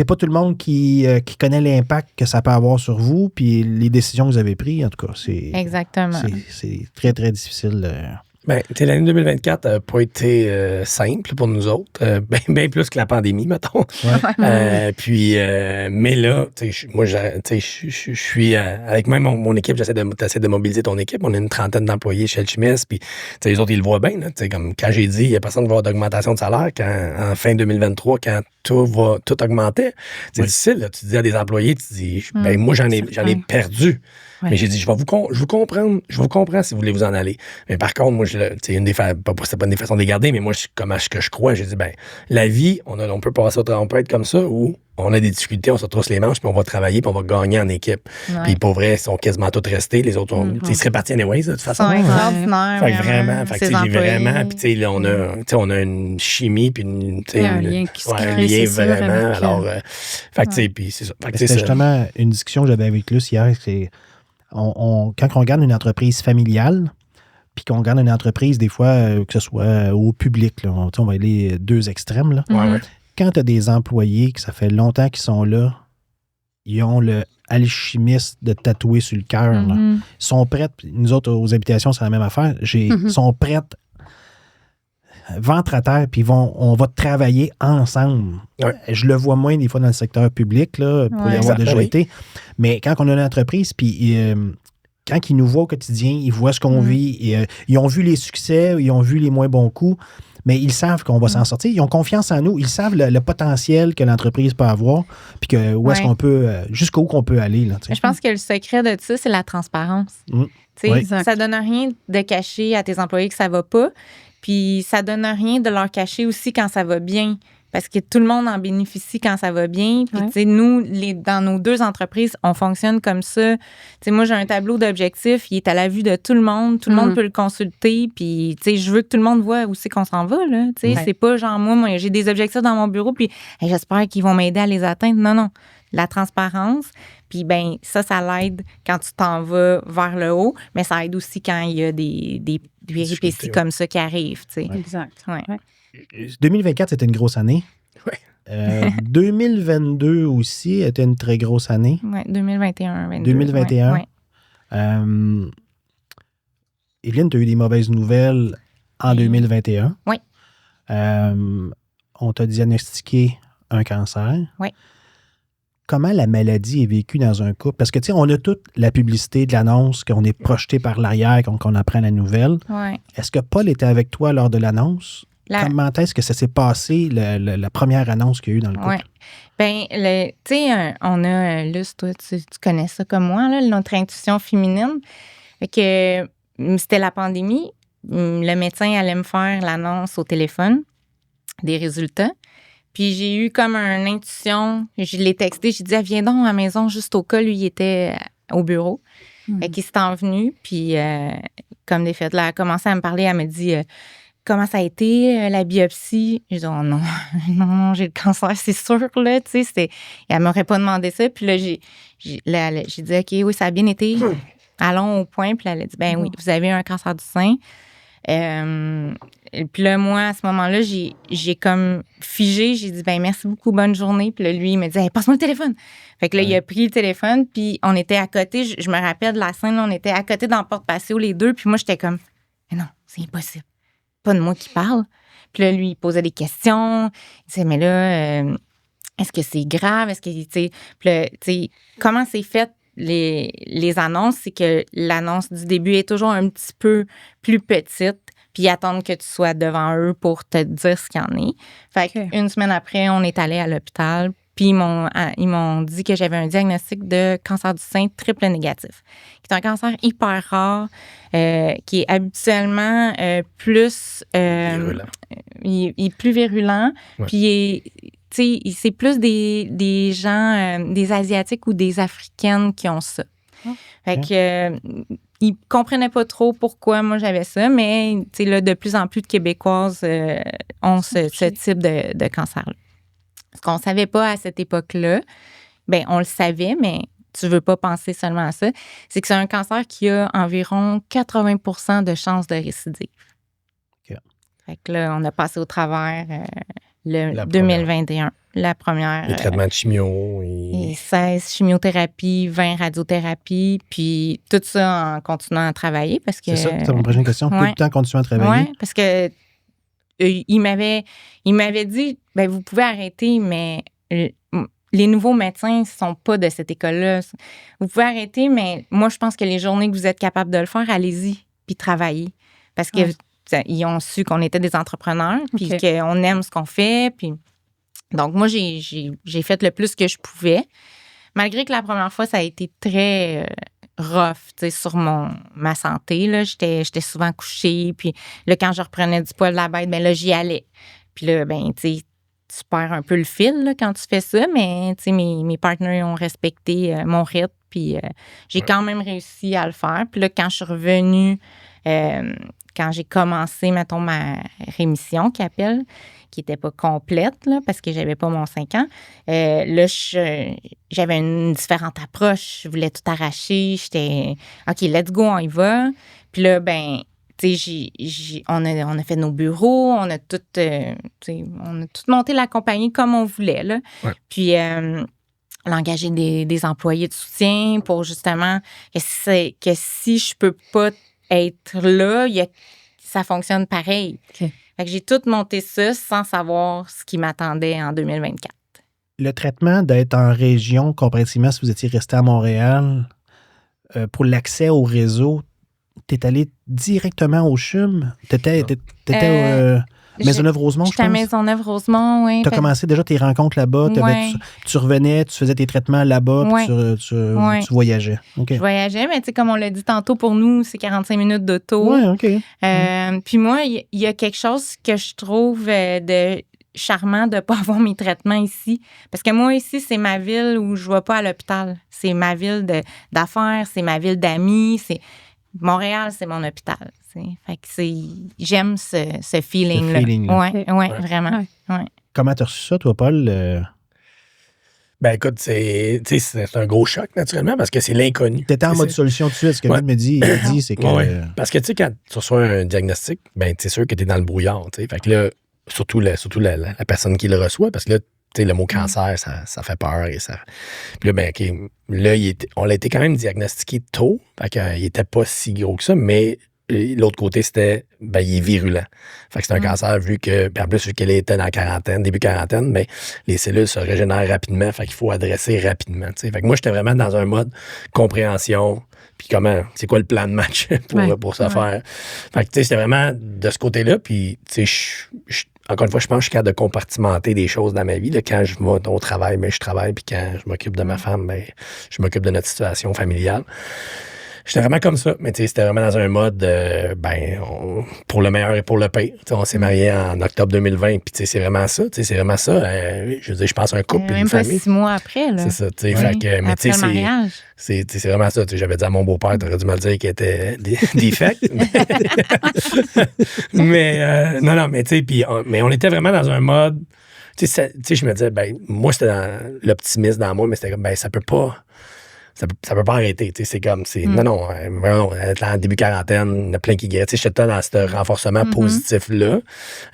pas tout le monde qui connaît l'impact que ça peut avoir sur vous. Puis les décisions que vous avez prises, en tout cas. Exactement. C'est très, très difficile. Bien, l'année 2024 n'a pas été simple pour nous autres, bien plus que la pandémie, mettons. Mais là, moi, je suis avec même mon équipe, j'essaie de mobiliser ton équipe. On a une trentaine d'employés chez Alchimiste, puis les autres, ils le voient bien. Là, comme quand j'ai dit, il n'y a personne qui va avoir d'augmentation de salaire en fin 2023, quand tout augmentait. C'est difficile. Là, tu dis à des employés, tu dis, moi, j'en ai perdu. Ouais. Mais j'ai dit, je vous comprends si vous voulez vous en aller. Mais par contre, moi, c'est pas une des façons de les garder, mais moi, comment ce que je crois, j'ai dit, la vie, on peut passer on peut être comme ça, ou on a des difficultés, on se retrousse les manches, puis on va travailler, puis on va gagner en équipe. Puis pour vrai, ils sont quasiment tous restés. Les autres, ils seraient partis anyways, de toute façon. Ils sont extraordinaires. Fait que vraiment, j'ai vraiment, puis là, on a une chimie, puis un lien qui se crée, un lien vraiment. Alors, puis c'est ça. C'était justement une discussion que j'avais avec Luce hier, c'est quand on regarde une entreprise familiale, puis qu'on regarde une entreprise, des fois, que ce soit au public, là, on va aller deux extrêmes. Là. Ouais. Quand tu as des employés que ça fait longtemps qu'ils sont là, ils ont le alchimiste de tatouer sur le cœur. Là. Ils sont prêts, nous autres, aux habitations, c'est la même affaire. Ils sont prêts ventre à terre, puis on va travailler ensemble. Ouais. Je le vois moins des fois dans le secteur public, là, pour y avoir déjà été. Mais quand on a une entreprise, puis quand ils nous voient au quotidien, ils voient ce qu'on vit, et, ils ont vu les succès, ils ont vu les moins bons coups, mais ils savent qu'on va s'en sortir. Ils ont confiance en nous. Ils savent le potentiel que l'entreprise peut avoir, puis que où est-ce qu'on peut, jusqu'où qu'on peut aller. Là, je pense que le secret de ça, c'est la transparence. Ça donne rien de cacher à tes employés que ça va pas. Puis ça donne rien de leur cacher aussi quand ça va bien. Parce que tout le monde en bénéficie quand ça va bien. Puis, tu sais, nous, dans nos deux entreprises, on fonctionne comme ça. Tu sais, moi, j'ai un tableau d'objectifs. Il est à la vue de tout le monde. Tout le monde peut le consulter. Puis, tu sais, je veux que tout le monde voit où c'est qu'on s'en va, là. Tu sais, c'est pas genre, moi, j'ai des objectifs dans mon bureau. Puis, j'espère qu'ils vont m'aider à les atteindre. Non. La transparence. Puis, ben ça l'aide quand tu t'en vas vers le haut. Mais ça aide aussi quand il y a des péripéties comme ça qui arrivent, tu sais. Exact. Ouais. 2024, c'était une grosse année. Ouais. 2022 aussi était une très grosse année. Oui, 2021. 22, 2021. Ouais. Evelyne, tu as eu des mauvaises nouvelles en 2021. Oui. On t'a diagnostiqué un cancer. Oui. Comment la maladie est vécue dans un couple? Parce que, tu sais, on a toute la publicité de l'annonce, qu'on est projeté par l'arrière, qu'on apprend la nouvelle. Ouais. Est-ce que Paul était avec toi lors de l'annonce? Comment est-ce que ça s'est passé, la première annonce qu'il y a eu dans le couple? Oui. Bien, tu sais, on a, Luce, toi, tu connais ça comme moi, là, notre intuition féminine. Fait que c'était la pandémie. Le médecin allait me faire l'annonce au téléphone des résultats. Puis j'ai eu comme une intuition. Je l'ai texté. J'ai dit, viens donc à la maison juste au cas. Lui, il était au bureau. Fait qu'il s'est envenu. Puis comme des faits, là, elle a commencé à me parler. Elle me dit, comment ça a été, la biopsie? J'ai dit, oh non, non, j'ai le cancer, c'est sûr, là. Tu sais, elle m'aurait pas demandé ça. Puis là, j'ai dit, OK, oui, ça a bien été. Allons au point. Puis là, elle a dit, ben oui, vous avez un cancer du sein. Puis là, moi, à ce moment-là, j'ai comme figé. J'ai dit, ben merci beaucoup, bonne journée. Puis là, lui, il me dit, hey, passe-moi le téléphone. Fait que là, il a pris le téléphone, puis on était à côté. Je me rappelle de la scène, là, on était à côté dans le porte-patio, les deux. Puis moi, j'étais comme, mais non, c'est impossible. Pas de moi qui parle. Puis là, lui, il posait des questions. Il disait, mais là, est-ce que c'est grave? Est-ce que, tu sais, puis là, tu sais, comment c'est fait? Les annonces, c'est que l'annonce du début est toujours un petit peu plus petite, puis ils attendent que tu sois devant eux pour te dire ce qu'il y en est. Fait qu'une semaine après, on est allé à l'hôpital, puis ils m'ont dit que j'avais un diagnostic de cancer du sein triple négatif, qui est un cancer hyper rare, qui est habituellement plus... virulent. Il est plus virulent, puis c'est plus des gens, des Asiatiques ou des Africaines qui ont ça. Fait que ils comprenaient pas trop pourquoi moi j'avais ça, mais là, de plus en plus de Québécoises ont ce type de cancer-là. Ce qu'on savait pas à cette époque-là, ben on le savait, mais tu veux pas penser seulement à ça, c'est que c'est un cancer qui a environ 80% de chances de récidive. Okay. Fait que là, on a passé au travers... Le 2021, la première. Les traitements de chimio. Et 16 chimiothérapies, 20 radiothérapies, puis tout ça en continuant à travailler parce que... C'est ça, c'est ma prochaine question. Tout le temps continuer à travailler? Oui, parce que il m'avait dit, ben vous pouvez arrêter, mais les nouveaux médecins ne sont pas de cette école-là. Vous pouvez arrêter, mais moi, je pense que les journées que vous êtes capable de le faire, allez-y, puis travaillez. Parce que... Ils ont su qu'on était des entrepreneurs, puis qu'on aime ce qu'on fait. Puis... Donc, moi, j'ai fait le plus que je pouvais. Malgré que la première fois, ça a été très rough, sur ma santé. Là. J'étais souvent couchée. Puis là, quand je reprenais du poil de la bête, ben là, j'y allais. Puis là, ben, tu perds un peu le fil là, quand tu fais ça. Mais, mes partenaires ont respecté mon rythme. Puis j'ai quand même réussi à le faire. Puis là, quand je suis revenue... quand j'ai commencé, mettons, ma rémission, qui n'était pas complète, là, parce que j'avais pas mon 5 ans, là, j'avais une différente approche. Je voulais tout arracher. J'étais, OK, let's go, on y va. Puis là, ben, tu sais, on a fait nos bureaux, on a tout monté la compagnie comme on voulait, là. Ouais. Puis, on a engagé des employés de soutien pour justement que si je peux pas être là, ça fonctionne pareil. OK. Fait que j'ai tout monté ça sans savoir ce qui m'attendait en 2024. Le traitement d'être en région, comparativement si vous étiez resté à Montréal, pour l'accès au réseau, t'es allé directement au CHUM? T'étais Maisonneuve-Rosemont, je pense? J'étais à Maisonneuve-Rosemont, oui. T'as commencé déjà tes rencontres là-bas? Ouais. Tu revenais, tu faisais tes traitements là-bas, Ouais. puis tu voyageais. OK. Je voyageais, mais tu sais, comme on l'a dit tantôt, pour nous, c'est 45 minutes d'auto. Ouais, OK. Puis moi, il y a quelque chose que je trouve de charmant de ne pas avoir mes traitements ici. Parce que moi, ici, c'est ma ville où je ne vais pas à l'hôpital. C'est ma ville d'affaires, c'est ma ville d'amis. Montréal, c'est mon hôpital. T'sais. Fait que j'aime ce feeling-là. Oui, vraiment. Ouais. Comment t'as reçu ça, toi, Paul? Ben écoute, c'est un gros choc, naturellement, parce que c'est l'inconnu. T'étais en mode solution tout de suite. Ce que lui me dit, c'est que... Ouais. Parce que, tu sais, quand tu reçois un diagnostic, ben c'est sûr que t'es dans le brouillard, tu sais. Fait que là, surtout la personne qui le reçoit, parce que là, tu sais, le mot cancer, ça fait peur. Et ça... Puis là, ben, OK, là, on l'a été quand même diagnostiqué tôt, fait qu'il était pas si gros que ça, mais l'autre côté, c'était, ben, il est virulent. Fait que c'est un cancer, puis en plus, vu qu'elle était dans la quarantaine, début quarantaine, ben, les cellules se régénèrent rapidement, fait qu'il faut adresser rapidement, tu sais. Fait que moi, j'étais vraiment dans un mode compréhension, puis c'est quoi le plan de match pour ça faire. Fait que, tu sais, c'était vraiment de ce côté-là, puis, tu sais, encore une fois, je pense que je suis capable de compartimenter des choses dans ma vie. Là. Quand je vais au travail, ben, je travaille, puis quand je m'occupe de ma femme, ben, je m'occupe de notre situation familiale. J'étais vraiment comme ça, mais tu sais, c'était vraiment dans un mode, pour le meilleur et pour le pire. T'sais, on s'est mariés en octobre 2020, puis tu sais, c'est vraiment ça. Je veux dire, je pense à un couple et une famille. Même pas 6 mois après, là. C'est ça, tu sais. Fait que, mais tu sais, c'est vraiment ça. J'avais dit à mon beau-père, t'aurais dû me le dire qu'il était defect. Mais, non, mais tu sais, mais on était vraiment dans un mode, tu sais, je me disais, ben, moi, c'était dans l'optimisme dans moi, mais c'était comme, ben, ça peut pas arrêter, tu sais, c'est comme, non, être en début quarantaine, il y en a plein qui guérissent, tu sais, j'étais dans ce renforcement positif-là,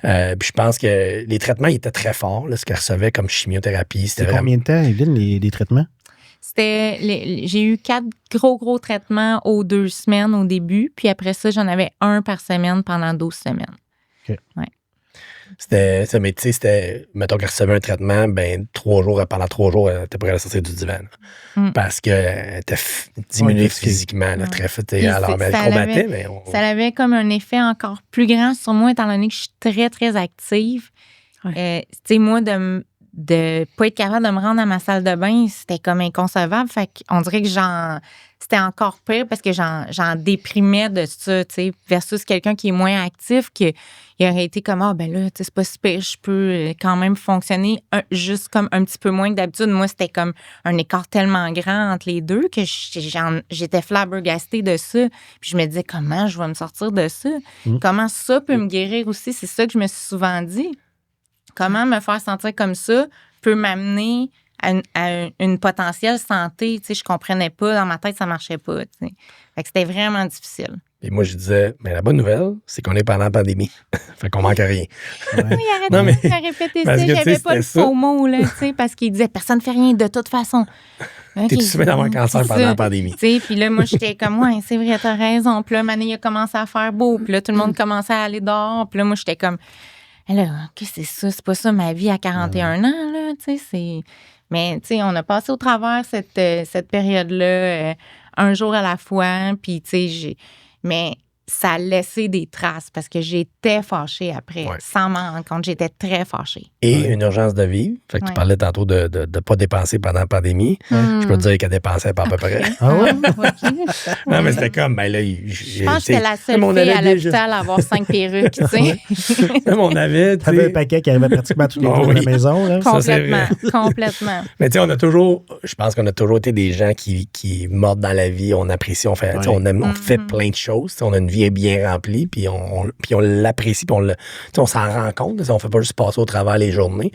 puis je pense que les traitements, ils étaient très forts, là, ce qu'elle recevait comme chimiothérapie. C'était combien de temps, Evelyne, les traitements? J'ai eu 4 gros traitements aux 2 semaines au début, puis après ça, j'en avais 1 par semaine pendant 12 semaines. OK. Ouais. C'était ça, mais tu sais, c'était, mettons qu'elle recevait un traitement, ben, pendant 3 jours, elle était prête à sortir du divan. Parce qu'elle était diminuée physiquement, là, très fatiguée. Alors, elle combattait, mais ça avait comme un effet encore plus grand sur moi, étant donné que je suis très, très active. Ouais. Tu sais, moi, de pas être capable de me rendre à ma salle de bain, c'était comme inconcevable. Fait qu'on dirait que c'était encore pire parce que j'en déprimais de ça, tu sais, versus quelqu'un qui est moins actif, il aurait été comme, ben là, tu sais, c'est pas si pire, je peux quand même fonctionner juste comme un petit peu moins que d'habitude. Moi, c'était comme un écart tellement grand entre les deux que j'étais flabbergastée de ça. Puis je me disais, comment je vais me sortir de ça? Comment ça peut me guérir aussi? C'est ça que je me suis souvent dit. Comment me faire sentir comme ça peut m'amener à une potentielle santé? Tu sais, je comprenais pas. Dans ma tête, ça marchait pas. Tu sais. Fait que c'était vraiment difficile. Et moi, je disais, mais la bonne nouvelle, c'est qu'on est pendant la pandémie. Fait qu'on manque rien. Ouais. Oui, arrêtez de répéter ça. J'avais pas le faux mot, là, tu sais, parce qu'il disait, personne ne fait rien de toute façon. Okay. T'es-tu soumis d'avoir un cancer pendant la pandémie? Puis là, moi, j'étais comme, ouais, c'est vrai, t'as raison. Puis là, Mané, il a commencé à faire beau. Puis là, tout le monde commençait à aller dehors. Puis là, moi, j'étais comme, là, qu'est-ce que c'est ça? C'est pas ça ma vie à 41 ans, là, tu sais, c'est... Mais, tu sais, on a passé au travers cette période-là, un jour à la fois, puis, tu sais, mais ça a laissé des traces parce que j'étais fâchée après. Ouais. Sans m'en rendre compte, j'étais très fâchée. Et une urgence de vivre. Fait que tu parlais tantôt de ne pas dépenser pendant la pandémie. Je peux te dire qu'elle dépensait pas à peu près. Ah ouais? Non, mais c'était comme, ben là, je pense que c'était la seule fille à l'hôpital à avoir 5 perruques, tu sais. Même on avait, tu avais un paquet qui arrivait pratiquement tous les jours à la maison. Là. Complètement. Mais tu sais, je pense qu'on a toujours été des gens qui mordent dans la vie, on apprécie, on fait, on fait plein de choses, on a une vie vie est bien remplie, puis on l'apprécie, puis on s'en rend compte. On fait pas juste passer au travers les journées.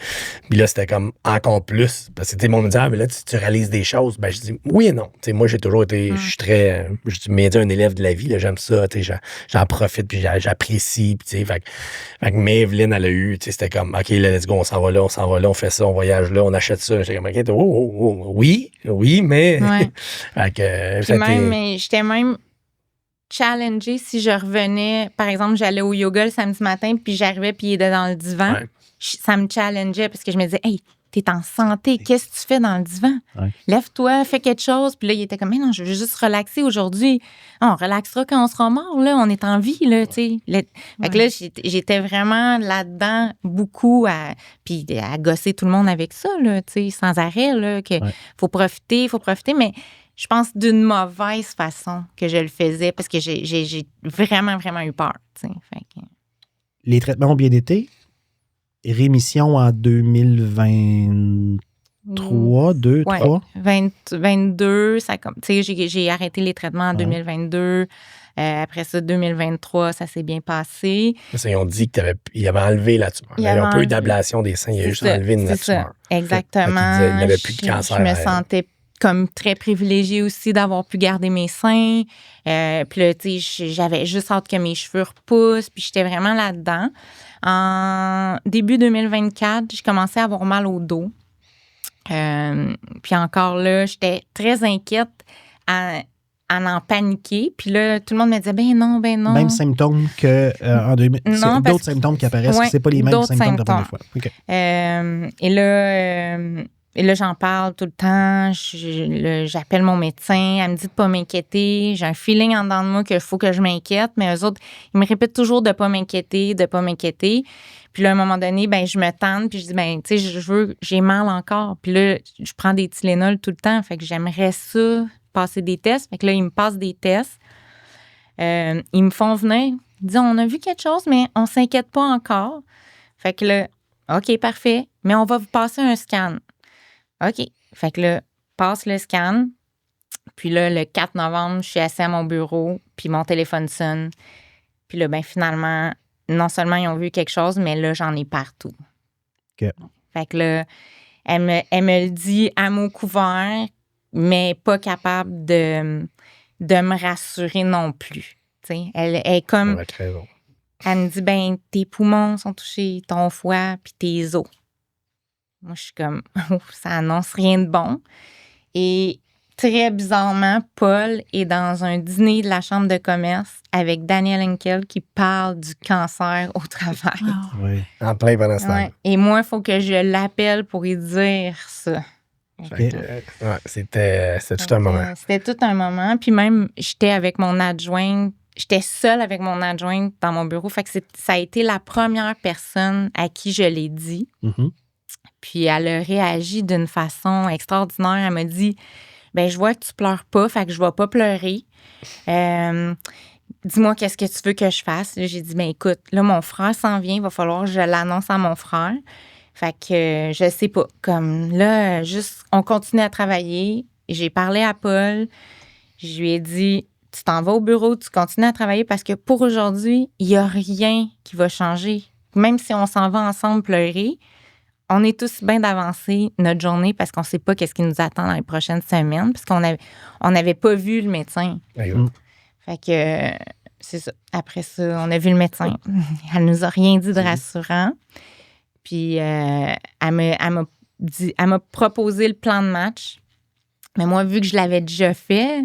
Puis là, c'était comme encore plus. Parce que tout le monde me dit, mais là, tu réalises des choses. Ben, je dis oui et non. T'sais, moi, j'ai toujours été, je suis très, je me dis un élève de la vie, là, j'aime ça, j'en profite, puis j'apprécie. Fait que Maevelyne, elle a eu, c'était comme, OK, là, let's go, on s'en va là, on fait ça, on voyage là, on achète ça. J'étais comme, OK, oui, mais... Ouais. fait que, j'étais même challengée si je revenais. Par exemple, j'allais au yoga le samedi matin, puis j'arrivais, puis il était dans le divan. Ouais. Ça me challengeait parce que je me disais, hey, t'es en santé, qu'est-ce que tu fais dans le divan? Ouais. Lève-toi, fais quelque chose. Puis là, il était comme, mais non, je veux juste relaxer aujourd'hui. On relaxera quand on sera mort, là. On est en vie, là, tu sais. Fait que là, j'étais vraiment là-dedans beaucoup puis à gosser tout le monde avec ça, là, tu sais, sans arrêt, là, que faut profiter. Mais je pense d'une mauvaise façon que je le faisais parce que j'ai vraiment, vraiment eu peur, tu sais. Fait que... Les traitements ont bien été. Rémission en 2023, 3? 22, ça comme, tu sais, j'ai arrêté les traitements en 2022. Après ça, 2023, ça s'est bien passé. Ils ont dit qu'il avait enlevé la tumeur. Il y a un peu d'ablation des seins, il a juste enlevé la tumeur. Exactement. Il n'avait plus de cancer. Je me sentais comme très privilégiée aussi d'avoir pu garder mes seins. Puis là, tu sais, j'avais juste hâte que mes cheveux repoussent. Puis j'étais vraiment là-dedans. En début 2024, j'ai commencé à avoir mal au dos. Puis encore là, j'étais très inquiète à en paniquer. Puis là, tout le monde me disait, ben non. Même symptômes qu'en 2000. Non, d'autres symptômes qui apparaissent, c'est pas les mêmes symptômes de la première fois. Okay. Et là, j'en parle tout le temps. J'appelle mon médecin. Elle me dit de pas m'inquiéter. J'ai un feeling en dedans de moi qu'il faut que je m'inquiète. Mais eux autres, ils me répètent toujours de pas m'inquiéter. Puis là, à un moment donné, ben je me tente. Puis je dis, ben tu sais, j'ai mal encore. Puis là, je prends des Tylenol tout le temps. Fait que j'aimerais ça, passer des tests. Fait que là, ils me passent des tests. Ils me font venir. Ils disent, on a vu quelque chose, mais on s'inquiète pas encore. Fait que là, OK, parfait. Mais on va vous passer un scan. OK. Fait que là, passe le scan. Puis là, le 4 novembre, je suis assise à mon bureau, puis mon téléphone sonne. Puis là, ben finalement, non seulement ils ont vu quelque chose, mais là, j'en ai partout. OK. Fait que là, elle me le dit à mot couvert, mais pas capable de me rassurer non plus. T'sais, elle est comme... Elle me dit, ben tes poumons sont touchés, ton foie, puis tes os. Moi, je suis comme, ça annonce rien de bon. Et très bizarrement, Paul est dans un dîner de la Chambre de commerce avec Daniel Henkel qui parle du cancer au travail. Wow. Oui. En plein pendant ce temps. Et moi, il faut que je l'appelle pour lui dire ça. Okay. C'était tout un moment. C'était tout un moment. Puis même, j'étais avec mon adjointe. J'étais seule avec mon adjointe dans mon bureau. Fait que ça a été la première personne à qui je l'ai dit. Mm-hmm. Puis elle a réagi d'une façon extraordinaire. Elle m'a dit, ben je vois que tu pleures pas, fait que je vais pas pleurer. Dis-moi qu'est-ce que tu veux que je fasse. Là, j'ai dit, ben écoute, là mon frère s'en vient, il va falloir que je l'annonce à mon frère. Fait que je sais pas. Comme là, juste, on continue à travailler. J'ai parlé à Paul. Je lui ai dit, tu t'en vas au bureau, tu continues à travailler parce que pour aujourd'hui, il n'y a rien qui va changer. Même si on s'en va ensemble pleurer, on est tous bien d'avancer notre journée parce qu'on ne sait pas qu'est-ce qui nous attend dans les prochaines semaines parce qu'on n'avait pas vu le médecin. Fait que c'est ça. Après ça, on a vu le médecin. Elle nous a rien dit de rassurant. Puis elle m'a proposé le plan de match. Mais moi, vu que je l'avais déjà fait,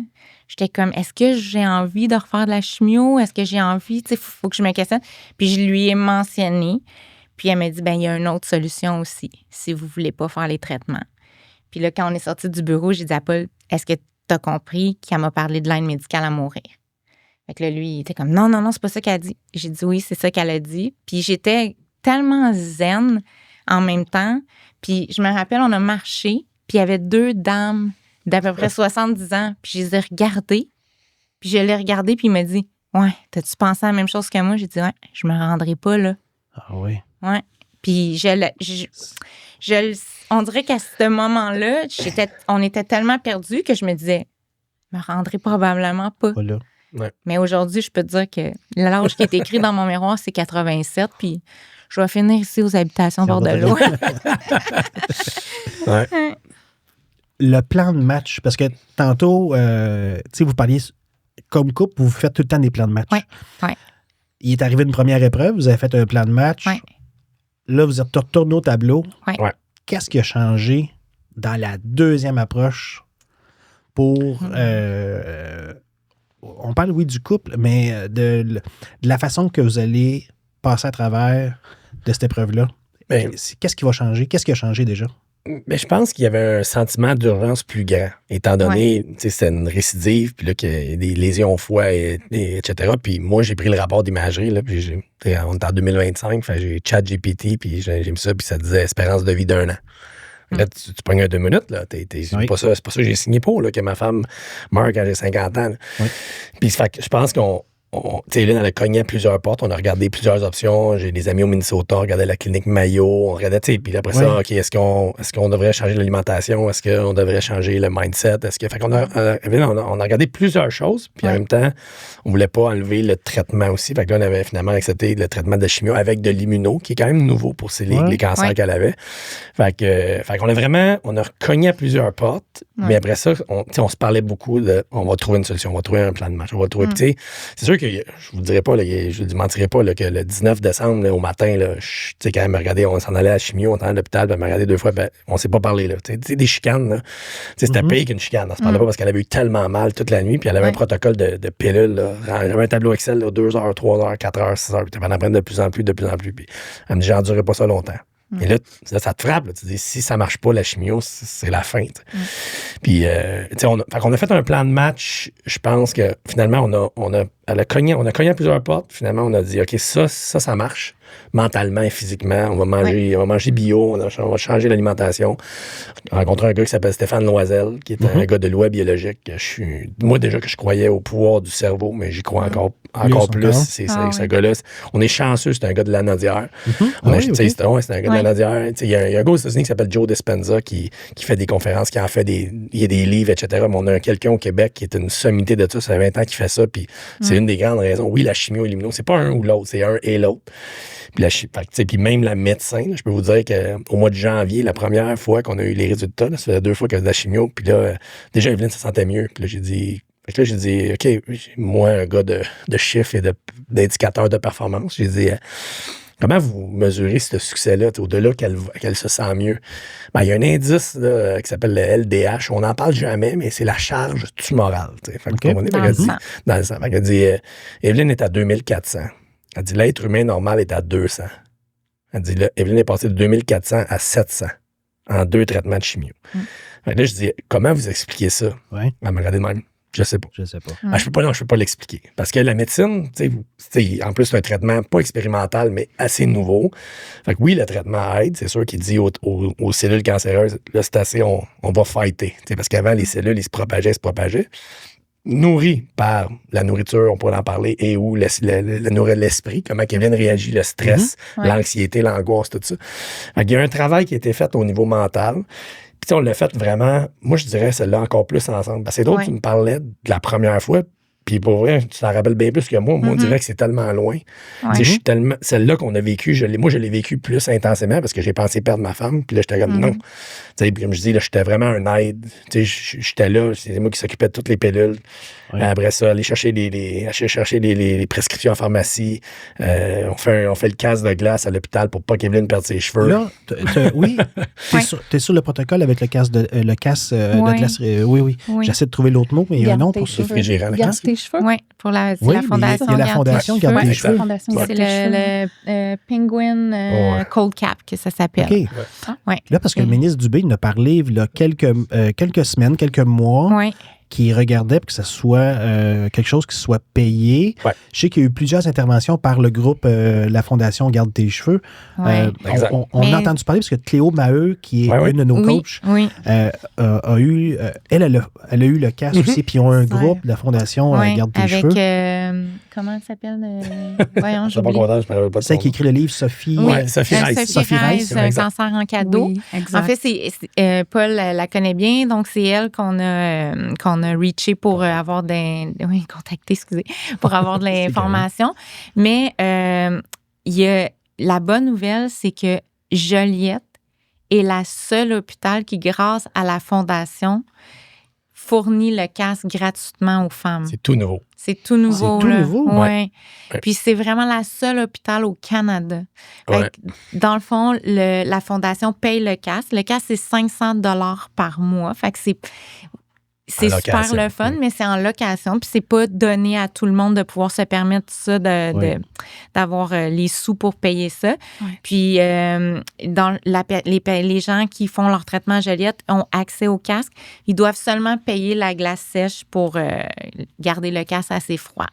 j'étais comme, est-ce que j'ai envie de refaire de la chimio? Est-ce que j'ai envie? Tu sais, faut que je me questionne. Puis je lui ai mentionné. Puis elle m'a dit, ben il y a une autre solution aussi, si vous voulez pas faire les traitements. Puis là, quand on est sorti du bureau, j'ai dit à Paul, est-ce que tu as compris qu'elle m'a parlé de l'aide médicale à mourir? Fait que là, lui, il était comme, non, c'est pas ça qu'elle a dit. J'ai dit, oui, c'est ça qu'elle a dit. Puis j'étais tellement zen en même temps. Puis je me rappelle, on a marché, puis il y avait 2 dames d'à peu près 70 ans. Puis je les ai regardées. Puis je l'ai regardé, puis il m'a dit, ouais, t'as-tu pensé à la même chose que moi? J'ai dit, ouais, je me rendrai pas là. Ah oui. Ouais. Puis on dirait qu'à ce moment-là, on était tellement perdus que je me disais, je me rendrai probablement pas. Voilà. Ouais. Mais aujourd'hui, je peux te dire que l'âge qui est écrit dans mon miroir, c'est 87, puis je vais finir ici aux habitations Bordelot. Ouais. Le plan de match, parce que tantôt, vous parliez comme couple, vous faites tout le temps des plans de match. Oui, oui. Il est arrivé une première épreuve, vous avez fait un plan de match. Oui. Là, vous êtes retourné au tableau. Oui. Ouais. Qu'est-ce qui a changé dans la deuxième approche pour... on parle, oui, du couple, mais de la façon que vous allez passer à travers de cette épreuve-là. Ben, Qu'est-ce qui va changer? Qu'est-ce qui a changé déjà? Mais je pense qu'il y avait un sentiment d'urgence plus grand, étant donné, c'était une récidive, puis là, qu'il y a des lésions au foie, etc. Puis moi, j'ai pris le rapport d'imagerie, là, puis on est en 2025, j'ai ChatGPT, puis j'ai mis ça, puis ça disait espérance de vie d'1 an. Là, tu pognes un 2 minutes, là. C'est pas ça que j'ai signé pour, là, que ma femme meurt quand j'ai 50 ans. Oui. Puis je pense qu'on. Lynn, elle a cogné à plusieurs portes. On a regardé plusieurs options. J'ai des amis au Minnesota, on regardait la clinique Mayo. On regardait, puis après ça, OK, est-ce qu'on devrait changer l'alimentation? Est-ce qu'on devrait changer le mindset? Fait qu'on a regardé plusieurs choses. Puis en même temps, on voulait pas enlever le traitement aussi. Fait que là, on avait finalement accepté le traitement de chimio avec de l'immuno, qui est quand même nouveau pour les cancers qu'elle avait. Fait qu'on a cogné à plusieurs portes. Mais après ça, on se parlait beaucoup de on va trouver une solution, on va trouver un plan de match. On va trouver. Puis c'est sûr que je vous dirai pas, je ne mentirai pas là, que le 19 décembre, là, au matin, quand elle me regardait, on s'en allait à la chimio, on était à l'hôpital, elle me regardait 2 fois, on s'est pas parlé. Là. Des chicanes. C'était pire qu'une chicane. On se parlait pas parce qu'elle avait eu tellement mal toute la nuit, puis elle avait un protocole de pilules. J'avais un tableau Excel, 2 heures, 3 heures, 4 heures, 6 heures, puis elle en prenait de plus en plus. Puis elle me dit, j'endurerai pas ça longtemps. Et là, ça te frappe. Là, tu dis, si ça marche pas, la chimio, c'est la fin. Puis, on a fait un plan de match. Je pense que finalement, on a cogné à plusieurs portes. Finalement, on a dit, OK, ça marche mentalement et physiquement. On va manger bio, on va changer l'alimentation. J'ai rencontré un gars qui s'appelle Stéphane Loisel, qui est un gars de loi biologique. Moi, déjà que je croyais au pouvoir du cerveau, mais j'y crois encore plus. C'est ce gars-là. On est chanceux, c'est un gars de la Nodière. C'est un gars de la Nodière. Il y a un gars aux États-Unis qui s'appelle Joe Dispenza qui fait des conférences, qui en fait il y a des livres, etc. Mais on a quelqu'un au Québec qui est une sommité de ça. Ça fait 20 ans qu'il fait ça. Puis c'est une des grandes raisons. Oui, la chimio et l'immuno, c'est pas un ou l'autre, c'est un et l'autre. Puis même la médecin, là, je peux vous dire qu'au mois de janvier, la première fois qu'on a eu les résultats, là, ça faisait 2 fois qu'elle faisait de la chimio, puis là, déjà, Evelyne se sentait mieux. Puis là, j'ai dit, OK, moi, un gars de chiffres et d'indicateurs de performance, j'ai dit, comment vous mesurez ce succès-là, au-delà qu'elle se sent mieux? Il y a un indice là, qui s'appelle le LDH. On n'en parle jamais, mais c'est la charge tumorale. Dans le sang. Elle dit, Evelyne est à 2400. Elle dit, l'être humain normal est à 200. Elle dit, là, Evelyne est passée de 2400 à 700 en 2 traitements de chimio. Là, je dis, comment vous expliquez ça? Ouais. Elle me regardait de même. Je sais pas. Je peux pas l'expliquer. Parce que la médecine, en plus, c'est un traitement pas expérimental, mais assez nouveau. Fait que oui, le traitement aide. C'est sûr qu'il dit aux cellules cancéreuses, là, c'est assez, on va fighter. Parce qu'avant, les cellules, ils se propageaient. Nourris par la nourriture, on pourrait en parler, et ou nourrir l'esprit, comment Kevin réagit, le stress, l'anxiété, l'angoisse, tout ça. Fait qu'il y a un travail qui a été fait au niveau mental. Puis on l'a fait vraiment, moi je dirais celle-là encore plus ensemble. Parce que c'est d'autres qui me parlaient de la première fois, puis pour vrai, tu t'en rappelles bien plus que moi. Moi, on dirait que c'est tellement loin. Celle-là qu'on a vécue, moi je l'ai vécue plus intensément parce que j'ai pensé perdre ma femme, puis là j'étais comme non. Comme je dis, là, j'étais vraiment un aide. J'étais là, c'est moi qui s'occupais de toutes les pilules. Après ça, aller chercher les prescriptions en pharmacie. On fait le casse de glace à l'hôpital pour pas qu'Evelyne perde ses cheveux. Là, t'es sur le protocole avec le casse de glace. Oui. J'essaie de trouver l'autre mot, mais il y a un nom pour ça. Garde tes cheveux. Oui, pour la fondation. Il y a la fondation Garde tes cheveux. C'est le Penguin Cold Cap que ça s'appelle. OK. Là, parce que le ministre Dubé nous a parlé il y a quelques semaines, quelques mois, qui regardait pour que ça soit quelque chose qui soit payé. Je sais qu'il y a eu plusieurs interventions par le groupe La Fondation Garde tes cheveux. On a entendu parler parce que Cléo Maheu, qui est une de nos coachs, a eu le casse aussi, puis ils ont un groupe de la Fondation Garde tes cheveux. comment elle s'appelle? Voyons, Je suis pas content, je ne parle pas de C'est son elle qui nom. écrit le livre Sophie. Oui, Sophie Rice. Sophie Rice, un exact. cancer en cadeau. Oui, exact. En fait, Paul la connaît bien, donc c'est elle qu'on a reaché pour avoir contacté, pour avoir de l'information. Mais la bonne nouvelle, c'est que Joliette est la seule hôpital qui, grâce à la Fondation, fournit le casque gratuitement aux femmes. C'est tout nouveau. C'est tout nouveau. C'est tout là. nouveau? Ouais. Ouais. Puis c'est vraiment la seule hôpital au Canada. Fait Ouais. que, dans le fond, la Fondation paye le casque. Le casque, c'est 500 $ par mois. Fait que c'est En super location. le fun, mais c'est en location. Puis c'est pas donné à tout le monde de pouvoir se permettre ça, d'avoir les sous pour payer ça. Ouais. Puis les gens qui font leur traitement à Joliette ont accès au casque. Ils doivent seulement payer la glace sèche pour garder le casque assez froid.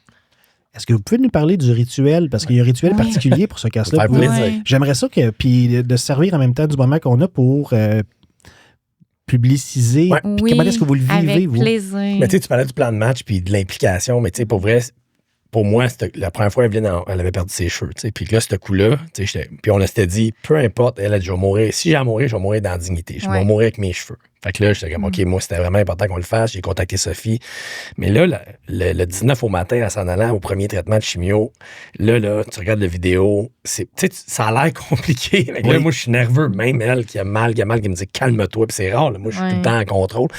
Est-ce que vous pouvez nous parler du rituel? Parce qu'il y a un rituel particulier pour ce casque-là. Faire plaisir. Ouais. J'aimerais ça puis de se servir en même temps du moment qu'on a pour publiciser. Ouais. Puis Oui, comment est-ce que vous le vivez, avec vous? plaisir. Mais tu sais, tu parlais du plan de match puis de l'implication, mais tu sais, pour vrai, pour moi, c'était la première fois, Evelyne, elle avait perdu ses cheveux. Tu sais, puis là, ce coup-là, tu sais, puis on s'était dit, peu importe, elle a dit, je vais mourir. Si j'ai à mourir, je vais mourir dans la dignité. Je vais mourir avec mes cheveux. Fait que là, j'étais comme, OK, moi, c'était vraiment important qu'on le fasse. J'ai contacté Sophie. Mais là, le 19 au matin, en s'en allant au premier traitement de chimio, là, tu regardes la vidéo, tu sais, ça a l'air compliqué. Fait que là, moi, je suis nerveux. Même elle qui a mal, qui me dit, calme-toi. Puis c'est rare, là, moi, je suis tout le temps en contrôle.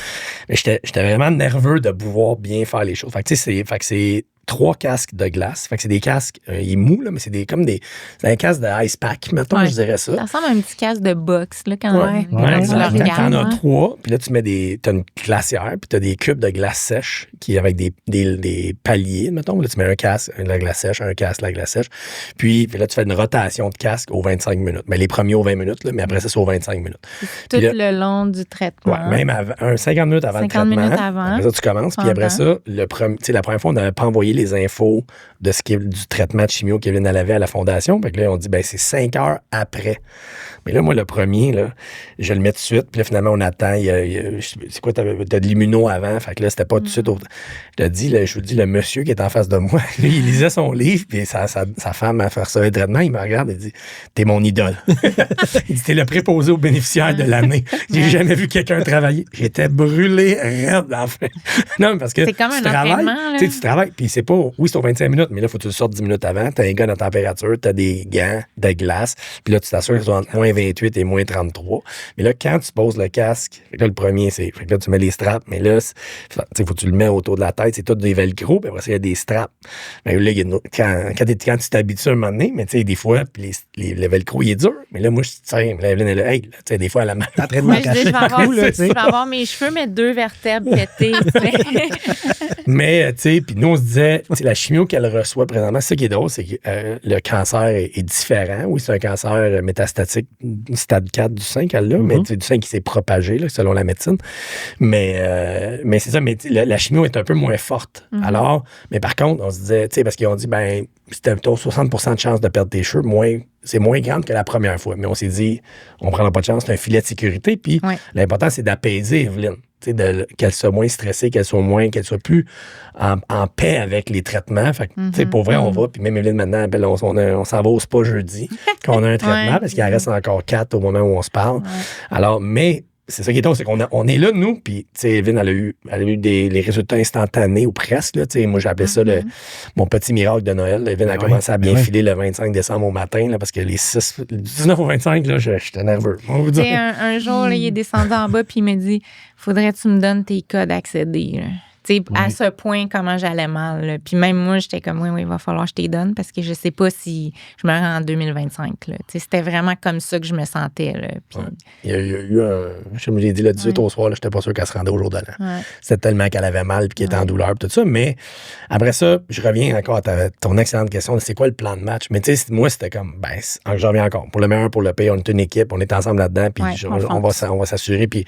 Mais j'étais vraiment nerveux de pouvoir bien faire les choses. Fait que, tu sais, c'est 3 casques de glace. Fait que c'est des casques, il est mou, là, mais c'est c'est un casque de ice pack, mettons, je dirais ça. Ça ressemble à un petit casque de boxe, là, quand Ouais. tu le regardes. T'en as hein. 3, puis là, tu mets t'as une glacière, puis t'as des cubes de glace sèche qui avec des paliers, mettons. Là, tu mets un casque, la glace sèche, un casque, la glace sèche. Puis là, tu fais une rotation de casque aux 25 minutes. Mais les premiers aux 20 minutes, là, mais après ça, c'est aux 25 minutes. Tout Puis là, le long du traitement. ouais, même 50 minutes avant 50 le traitement. minutes avant. Après ça, tu commences. Puis après ça, la première fois, on n'avait pas envoyé les infos de ce qui est du traitement de chimio qu'Evelyne avait à la Fondation. Fait que là, on dit, c'est 5 heures après. Mais là, moi, le premier, là, je le mets tout de suite. Puis là, finalement, on attend. C'est quoi, t'as de l'immuno avant. Fait que là, c'était pas tout de suite. Je vous dis, le monsieur qui est en face de moi, lui, il lisait son livre. Puis sa femme a fait ça le traitement. Il me regarde et dit, t'es mon idole. Il dit, t'es le préposé aux bénéficiaires de l'année. J'ai jamais vu quelqu'un travailler. J'étais brûlé raide enfin. Non, parce que c'est comme un entraînement, là. Tu travailles. Puis c'est pas, oui, c'est aux 25 minutes, mais là, il faut que tu le sortes 10 minutes avant. T'as un gars de température, t'as des gants de glace. Puis là, tu t'assures qu'ils sont entre moins 28 et moins 33. Mais là, quand tu poses le casque, fait que là, le premier, fait que là, tu mets les straps, mais là, il faut que tu le mets autour de la tête. C'est tout des velcro, puis après ça, il y a des straps. Mais là, quand tu t'habitues à un moment donné, mais tu sais, des fois, puis le velcro, il est dur. Mais là, moi, je tiens, la Evelyne est là, hey, tu sais, des fois, elle a mal. Moi, je dis, je vais avoir mes cheveux, mais 2 vertèbres pétées. Mais, tu sais, puis nous, on se disait, la chimio qu'elle reçoit présentement, c'est ça qui est drôle, c'est que le cancer est différent. Oui, c'est un cancer métastatique, stade 4 du sein qu'elle a, mais c'est du sein qui s'est propagé, là, selon la médecine. Mais c'est ça, mais la chimio est un peu moins forte. Alors, mais par contre, on se disait, tu sais, parce qu'ils ont dit, c'était plutôt 60% de chance de perdre tes cheveux, c'est moins grande que la première fois. Mais on s'est dit, on prendra pas de chance, c'est un filet de sécurité. Puis l'important, c'est d'apaiser Evelyne. Qu'elle soit moins stressée, qu'elle soit plus en paix avec les traitements. Fait que, pour vrai, on va. Puis même Evelyne, maintenant, on s'en va au spa jeudi, qu'on a un traitement, parce qu'il en reste encore 4 au moment où on se parle. Alors, mais c'est ça qui est drôle, c'est qu'on est là, nous, puis, tu sais, Evelyne, elle a eu les résultats instantanés ou presque, là, tu sais, moi, j'appelais ça mon petit miracle de Noël. Evelyne a commencé à bien filer le 25 décembre au matin, là, parce que le 19 au 25, là, j'étais nerveux. Tu sais, un jour, là, il est descendu en bas, puis il m'a dit, faudrait que tu me donnes tes codes d'accéder, là. Tu sais, à ce point, comment j'allais mal. Là. Puis même moi, j'étais comme, oui, il va falloir que je t'y donne parce que je sais pas si je me rends en 2025. Là. Tu sais, c'était vraiment comme ça que je me sentais. Là. Puis... Il y a eu je me l'ai dit, le 18 au soir, là, j'étais pas sûr qu'elle se rendait au jour de l'an. C'était tellement qu'elle avait mal et qu'elle était en douleur et tout ça. Mais après ça, je reviens encore à ton excellente question, c'est quoi le plan de match? Mais tu sais, moi, c'était comme, je reviens encore. Pour le meilleur, pour le pire, on est une équipe, on est ensemble là-dedans, puis on va s'assurer. Puis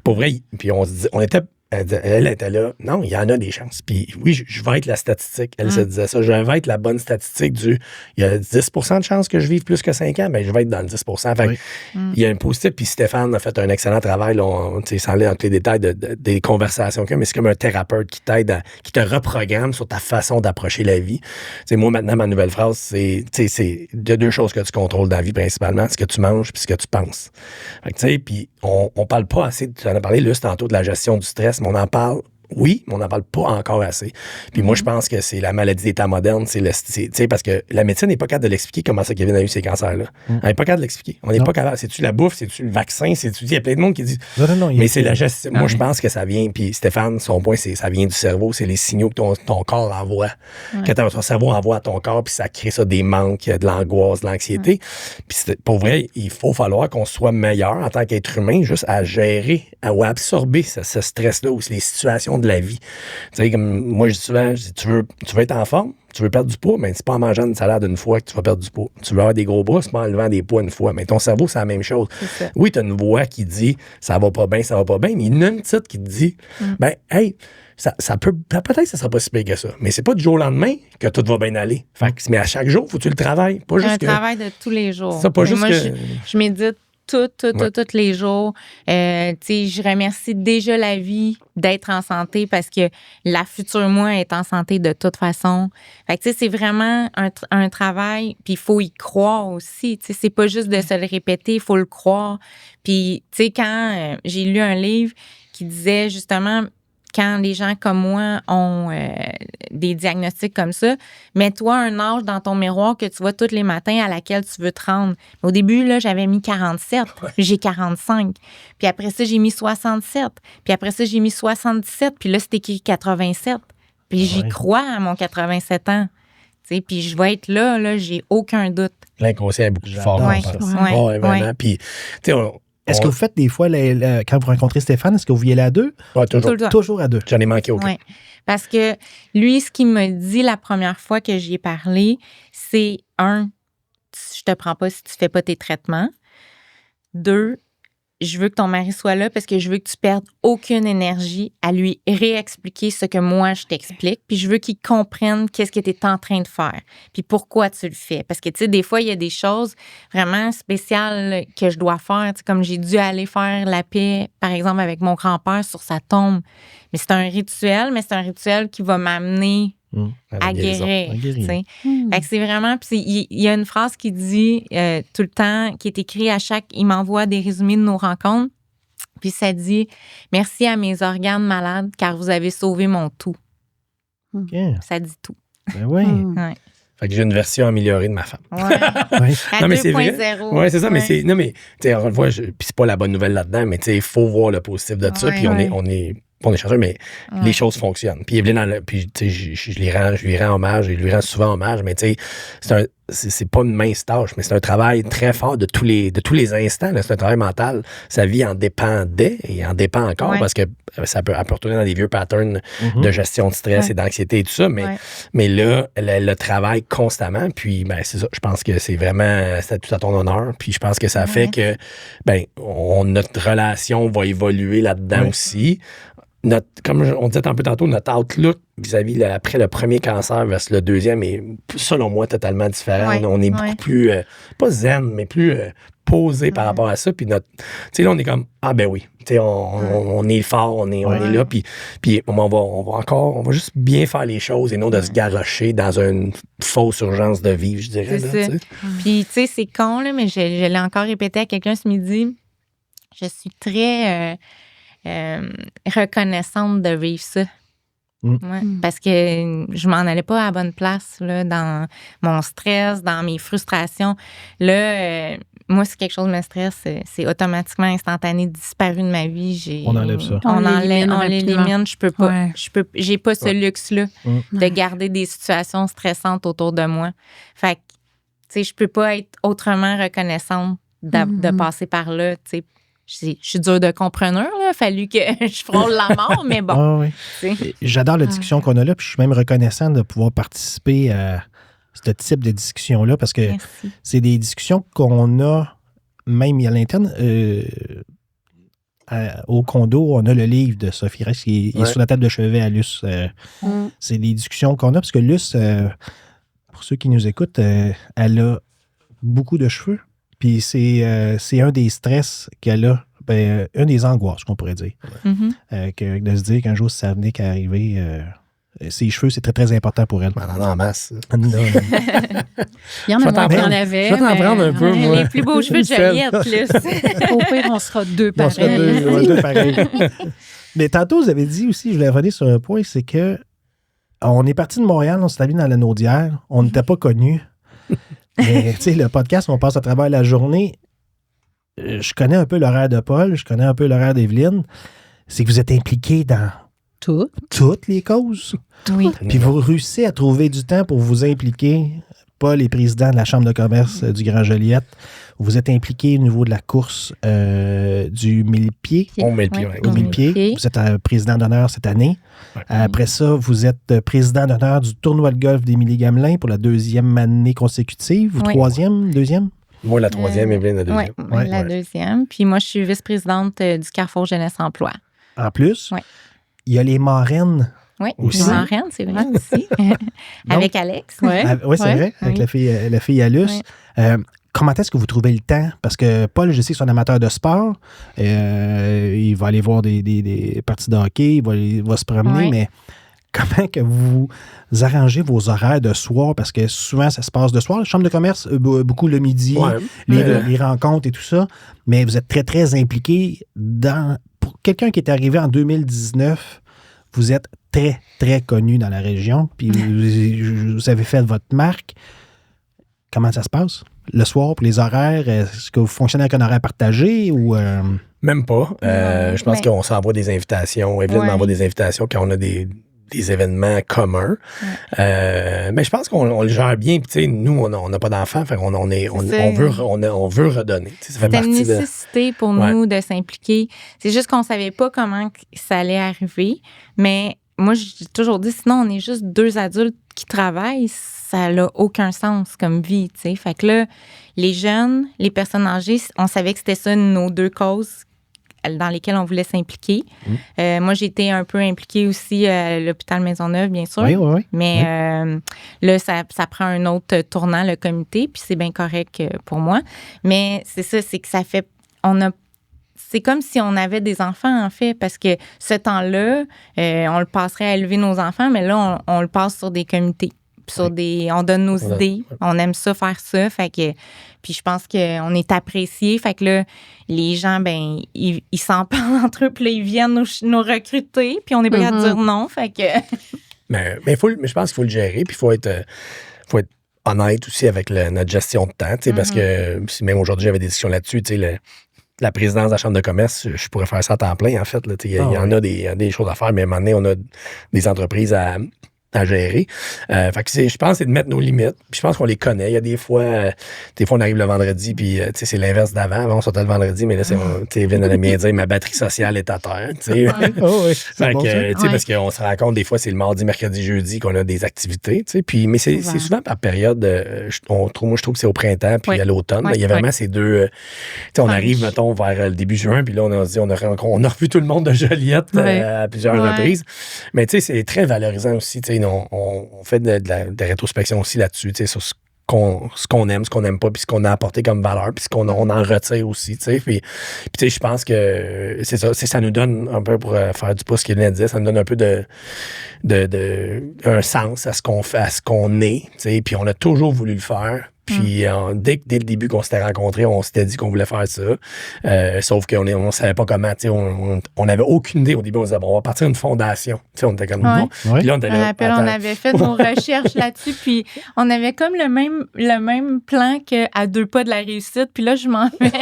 pour vrai, puis on était elle était là. Non, il y en a des chances. Puis oui, je vais être la statistique. Elle se disait ça. Je vais être la bonne statistique il y a 10 de chances que je vive plus que 5 ans, mais je vais être dans le 10 Fait il y a un positif. Puis Stéphane a fait un excellent travail, là, sans aller dans tous les détails des conversations mais c'est comme un thérapeute qui t'aide, qui te reprogramme sur ta façon d'approcher la vie. T'sais, moi, maintenant, ma nouvelle phrase, c'est de 2 choses que tu contrôles dans la vie principalement, ce que tu manges puis ce que tu penses. Puis on parle pas assez, tu en as parlé, Luce, tantôt, de la gestion du stress, mais on en parle, oui, mais on n'en parle pas encore assez. Puis moi, je pense que c'est la maladie des temps modernes, parce que la médecine n'est pas capable de l'expliquer comment ça Kevin a eu ces cancers-là. Elle n'est pas capable de l'expliquer. On n'est pas capable. C'est-tu la bouffe, c'est-tu le vaccin, c'est-tu... Il y a plein de monde qui dit... Non, mais c'est la gestion. Moi, je pense que ça vient, puis Stéphane, son point, ça vient du cerveau, c'est les signaux que ton corps envoie. Que ton cerveau envoie à ton corps, puis ça crée ça des manques, de l'angoisse, de l'anxiété. Puis pour vrai, il faut falloir qu'on soit meilleur en tant qu'être humain, juste à gérer, à absorber ce stress-là ou les situations de la vie. Tu sais, comme moi, je dis souvent, tu veux être en forme, tu veux perdre du poids, mais c'est pas en mangeant une salade une fois que tu vas perdre du poids. Tu veux avoir des gros bras, c'est pas en levant des poids une fois. Mais ton cerveau, c'est la même chose. Oui, tu as une voix qui dit ça va pas bien, mais il y en a une petite qui te dit hey, peut-être que ça sera pas si pire que ça. Mais c'est pas du jour au lendemain que tout va bien aller. Fait que, mais à chaque jour, faut que tu le travailles. Pas juste un travail de tous les jours. Ça, pas juste moi, que... je médite tous les jours. Je remercie déjà la vie d'être en santé parce que la future moi est en santé de toute façon. Fait que, c'est vraiment un travail, puis il faut y croire aussi. C'est pas juste de se le répéter, il faut le croire. Puis, quand j'ai lu un livre qui disait justement... Quand les gens comme moi ont des diagnostics comme ça, mets-toi un âge dans ton miroir que tu vois tous les matins à laquelle tu veux te rendre. Au début, là, j'avais mis 47, j'ai 45. Puis après ça, j'ai mis 67. Puis après ça, j'ai mis 77. Puis là, c'est écrit 87. Puis j'y crois à mon 87 ans. Puis je vais être là, j'ai aucun doute. L'inconscient est beaucoup plus fort. Oui, vraiment. Puis, tu sais, est-ce que vous faites des fois, quand vous rencontrez Stéphane, est-ce que vous y allez à 2? Ouais, toujours. Toujours à 2. J'en ai manqué aucun. Oui. Parce que lui, ce qu'il m'a dit la première fois que j'y ai parlé, c'est 1, je te prends pas si tu fais pas tes traitements. 2, je veux que ton mari soit là parce que je veux que tu perdes aucune énergie à lui réexpliquer ce que moi, je t'explique. Puis je veux qu'il comprenne qu'est-ce que tu es en train de faire. Puis pourquoi tu le fais. Parce que, des fois, il y a des choses vraiment spéciales que je dois faire. Comme j'ai dû aller faire la paix, par exemple, avec mon grand-père sur sa tombe. Mais c'est un rituel qui va m'amener à guérir. Fait que c'est vraiment... Puis il y a une phrase qui dit tout le temps, qui est écrite à chaque... Il m'envoie des résumés de nos rencontres. Puis ça dit « Merci à mes organes malades, car vous avez sauvé mon tout. » Ça dit tout. Ben oui. Ouais. Fait que j'ai une version améliorée de ma femme. Ouais. À 2.0. Oui, c'est ça, mais c'est... Non, mais, tu sais, puis c'est pas la bonne nouvelle là-dedans, mais tu sais, il faut voir le positif de ça, puis on est chanceux, mais les choses fonctionnent. Puis Evelyne, puis tu sais, je lui rends hommage, je lui rends souvent hommage, mais tu sais, c'est pas une mince tâche, mais c'est un travail très fort de tous les instants. Là, c'est un travail mental. Sa vie en dépendait et en dépend encore parce que elle peut retourner dans des vieux patterns de gestion de stress et d'anxiété et tout ça. Mais là, elle le travaille constamment. Puis, c'est ça. Je pense que c'est tout à ton honneur. Puis, je pense que ça fait que, notre relation va évoluer là-dedans aussi. Comme on disait un peu tantôt, notre outlook vis-à-vis après le premier cancer versus le deuxième est, selon moi, totalement différent. On est beaucoup plus, pas zen, mais plus posé par rapport à ça. Puis là, on est comme, oui, on est fort, on est là. Puis on va juste bien faire les choses et non de se garrocher dans une fausse urgence de vivre, je dirais. C'est ça. Puis, c'est con, là, mais je l'ai encore répété à quelqu'un ce midi. Je suis très... reconnaissante de vivre ça. Parce que je m'en allais pas à la bonne place là, dans mon stress, dans mes frustrations. Là, moi, si quelque chose me stresse, c'est automatiquement instantané, disparu de ma vie. On enlève ça. On l'élimine. Je peux pas. J'ai pas ce luxe-là de garder des situations stressantes autour de moi. Fait que, tu sais, je peux pas être autrement reconnaissante de passer par là, tu sais. Je suis dure de compreneur, là. Il a fallu que je frôle la mort, mais bon. J'adore la discussion qu'on a là, puis je suis même reconnaissant de pouvoir participer à ce type de discussion-là, parce que c'est des discussions qu'on a, même à l'interne, au condo, on a le livre de Sophie Rex qui est sur la table de chevet à Luce. C'est des discussions qu'on a, parce que Luce, pour ceux qui nous écoutent, elle a beaucoup de cheveux. Puis c'est un des stress qu'elle a, une des angoisses qu'on pourrait dire. De se dire qu'un jour, si ça venait qu'à arriver, ses cheveux, c'est très, très important pour elle. On en a en masse. Il y en a moins qu'il y en avait. Je vais t'en prendre un peu, moi. Les plus beaux cheveux de Joliette, plus. Au pire, on sera deux On sera pareils. deux pareils. Mais tantôt, vous avez dit aussi, je voulais revenir sur un point, c'est que on est parti de Montréal, on s'est allé dans la Naudière, on n'était pas connus. Mais tu sais, le podcast, on passe à travers la journée. Je connais un peu l'horaire de Paul, je connais un peu l'horaire d'Evelyne. C'est que vous êtes impliqués dans toutes les causes. Oui. Puis vous réussissez à trouver du temps pour vous impliquer. Paul est président de la Chambre de commerce du Grand Joliette. Vous êtes impliqué au niveau de la course du 1000 pieds. On met le pied, Au 1000 pieds. Vous êtes président d'honneur cette année. Ouais. Après ça, vous êtes président d'honneur du tournoi de golf d'Émilie Gamelin pour la 2e année consécutive. Ou 3e, 2e? Moi, la 3e, Evelyne, la 2e. Oui, la 2e. Puis moi, je suis vice-présidente du Carrefour Jeunesse Emploi. En plus, Ouais. il y a les marraines. Oui, Aussi. les marraines, c'est vrai aussi. Avec Alex. Oui, Oui, c'est vrai, avec la fille à Luce. Oui. Comment est-ce que vous trouvez le temps? Parce que Paul, je sais que c'est un amateur de sport. Il va aller voir des parties de hockey, il va se promener, Oui. mais comment que vous arrangez vos horaires de soir? Parce que souvent, ça se passe de soir. La chambre de commerce, beaucoup le midi, les rencontres et tout ça. Mais vous êtes très, très impliqué dans... Pour quelqu'un qui est arrivé en 2019, vous êtes très, très connu dans la région. Puis vous avez fait votre marque. Comment ça se passe? Le soir, pour les horaires, est-ce que vous fonctionnez avec un horaire partagé ou... Même pas. Je pense qu'on s'envoie des invitations. Evelyne m'envoie des invitations quand on a des événements communs. Mais je pense qu'on le gère bien. Puis, tu sais, nous, on n'a pas d'enfants. Fait qu'on on veut redonner. Ça fait C'était une partie de... nécessité pour nous de s'impliquer. C'est juste qu'on ne savait pas comment ça allait arriver. Mais moi, j'ai toujours dit, sinon, on est juste deux adultes qui travaillent. Ça n'a aucun sens comme vie, tu sais. Fait que là, les jeunes, les personnes âgées, on savait que c'était ça nos deux causes dans lesquelles on voulait s'impliquer. Moi, j'ai été un peu impliquée aussi à l'hôpital Maisonneuve, bien sûr. Oui. Mais là, ça prend un autre tournant, le comité, puis c'est bien correct pour moi. Mais c'est ça, c'est que ça fait... C'est comme si on avait des enfants, en fait, parce que ce temps-là, on le passerait à élever nos enfants, mais là, on le passe sur des comités. On donne nos idées. On aime ça, faire ça. Fait que, puis je pense qu'on est apprécié. Fait que là, les gens, ben, ils s'en parlent entre eux, puis là, ils viennent nous recruter, puis on est prêt à dire non. Fait que... mais je pense qu'il faut le gérer, puis il faut être honnête aussi avec notre gestion de temps, parce que même aujourd'hui, j'avais des discussions là-dessus, la présidence de la Chambre de commerce, je pourrais faire ça à temps plein, en fait. Il y en a des choses à faire, mais à un moment donné, on a des entreprises à gérer. Fait que je pense que c'est de mettre nos limites. Puis je pense qu'on les connaît. Il y a des fois on arrive le vendredi, puis c'est l'inverse d'avant. Avant, on sortait le vendredi, mais là, Evelyne allait bien dire, ma batterie sociale est à terre. Fait que, parce qu'on se rend compte, des fois, c'est le mardi, mercredi, jeudi qu'on a des activités. Puis, mais c'est souvent par période, moi, je trouve que c'est au printemps, puis à l'automne. Il y a vraiment ces deux... on arrive, mettons, vers le début juin, puis là, on a dit, on a revu tout le monde de Joliette à plusieurs reprises. Mais tu sais, c'est très valorisant aussi, on fait de la rétrospection aussi là-dessus, sur ce qu'on aime, ce qu'on n'aime pas, puis ce qu'on a apporté comme valeur, puis ce qu'on en retire aussi, puis je pense que c'est ça, ça nous donne un peu, pour faire du pouce qu'il disait, ça nous donne un peu un sens à ce qu'on fait, à ce qu'on est, puis on a toujours voulu le faire. Puis dès le début qu'on s'était rencontrés, on s'était dit qu'on voulait faire ça. Sauf qu'on ne savait pas comment. On n'avait aucune idée au début. On disait, bon, on va partir d'une fondation. On était comme bon. Puis là, on avait fait nos recherches là-dessus. Puis on avait comme le même plan qu'à 2 pas de la réussite. Puis là, je m'en vais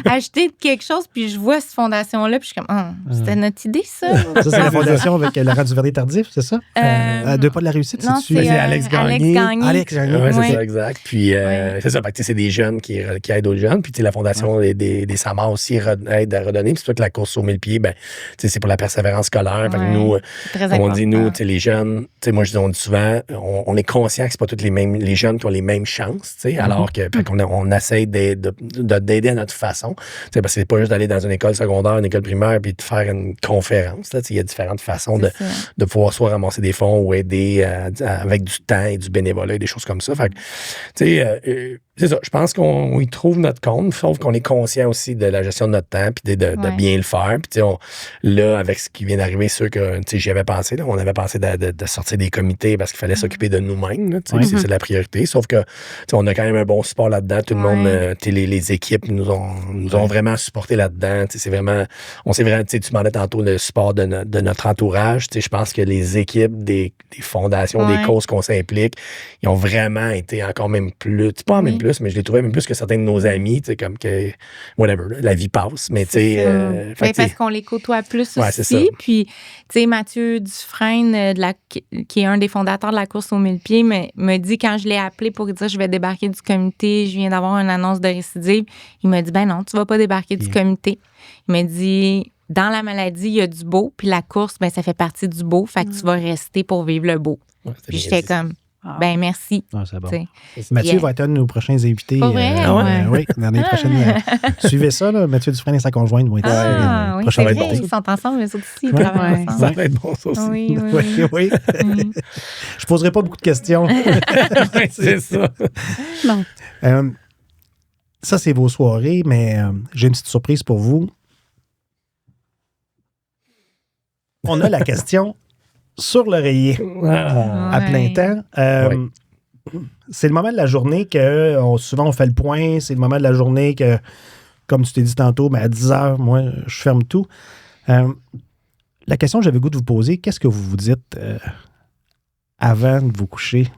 acheter quelque chose. Puis je vois cette fondation-là. Puis je suis comme, c'était notre idée, ça. Ça, c'est la fondation avec Laurent Duvernay-Tardif, c'est ça? À 2 pas de la réussite, non, c'est Alex Gagné. Alex Gagné. Oui, c'est ça, exact. Puis c'est ça. Fait que, c'est des jeunes qui aident d'autres jeunes. Puis la Fondation des Samars aussi aide à redonner. Puis c'est sûr que la course aux 1000 pieds, c'est pour la persévérance scolaire. Fait que nous, comme on dit, nous, les jeunes, moi, on dit souvent, on est conscient que c'est pas tous les jeunes qui ont les mêmes chances, alors qu'on essaie d'aider à notre façon. Parce que c'est pas juste d'aller dans une école secondaire, une école primaire, puis de faire une conférence. Il y a différentes façons de pouvoir soit ramasser des fonds ou aider avec du temps et du bénévolat et des choses comme ça. Fait que, c'est ça. Je pense qu'on y trouve notre compte, sauf qu'on est conscient aussi de la gestion de notre temps puis de bien le faire. Puis là, avec ce qui vient d'arriver, sûr que j'y avais pensé. Là, on avait pensé de sortir des comités parce qu'il fallait s'occuper de nous-mêmes. Là, c'est la priorité. Sauf que on a quand même un bon support là-dedans. Tout le monde, les équipes nous ont vraiment supporté là-dedans. C'est vraiment, on s'est vraiment, tu demandais tantôt le support de notre entourage. Je pense que les équipes des fondations, des causes qu'on s'implique, ils ont vraiment été encore même plus, pas en même plus, mais je les trouvais même plus que certains de nos amis, comme que, whatever, la vie passe, mais tu sais... parce qu'on les côtoie plus aussi, puis, tu sais, Mathieu Dufresne, qui est un des fondateurs de la course aux 1000 pieds, me dit, quand je l'ai appelé pour dire, je vais débarquer du comité, je viens d'avoir une annonce de récidive, il m'a dit, ben non, tu vas pas débarquer du comité. Il m'a dit... Dans la maladie, il y a du beau, puis la course, ça fait partie du beau, fait que tu vas rester pour vivre le beau. Puis j'étais comme, merci. C'est bon. Mathieu va être un de nos prochains invités. Pour vrai? Oui, dans les prochaines. Suivez ça, là, Mathieu Dufresne et sa conjointe vont être oui, c'est vrai, ils sont ensemble, les autres aussi, ils travaillent ensemble. Ça va être bon, ça aussi. Oui. Je poserai pas beaucoup de questions. C'est ça. Non. Ça, c'est vos soirées, mais j'ai une petite surprise pour vous. On a la question sur l'oreiller à plein temps. C'est le moment de la journée que souvent on fait le point. C'est le moment de la journée que, comme tu t'es dit tantôt, à 10 heures, moi, je ferme tout. La question que j'avais le goût de vous poser, qu'est-ce que vous vous dites avant de vous coucher?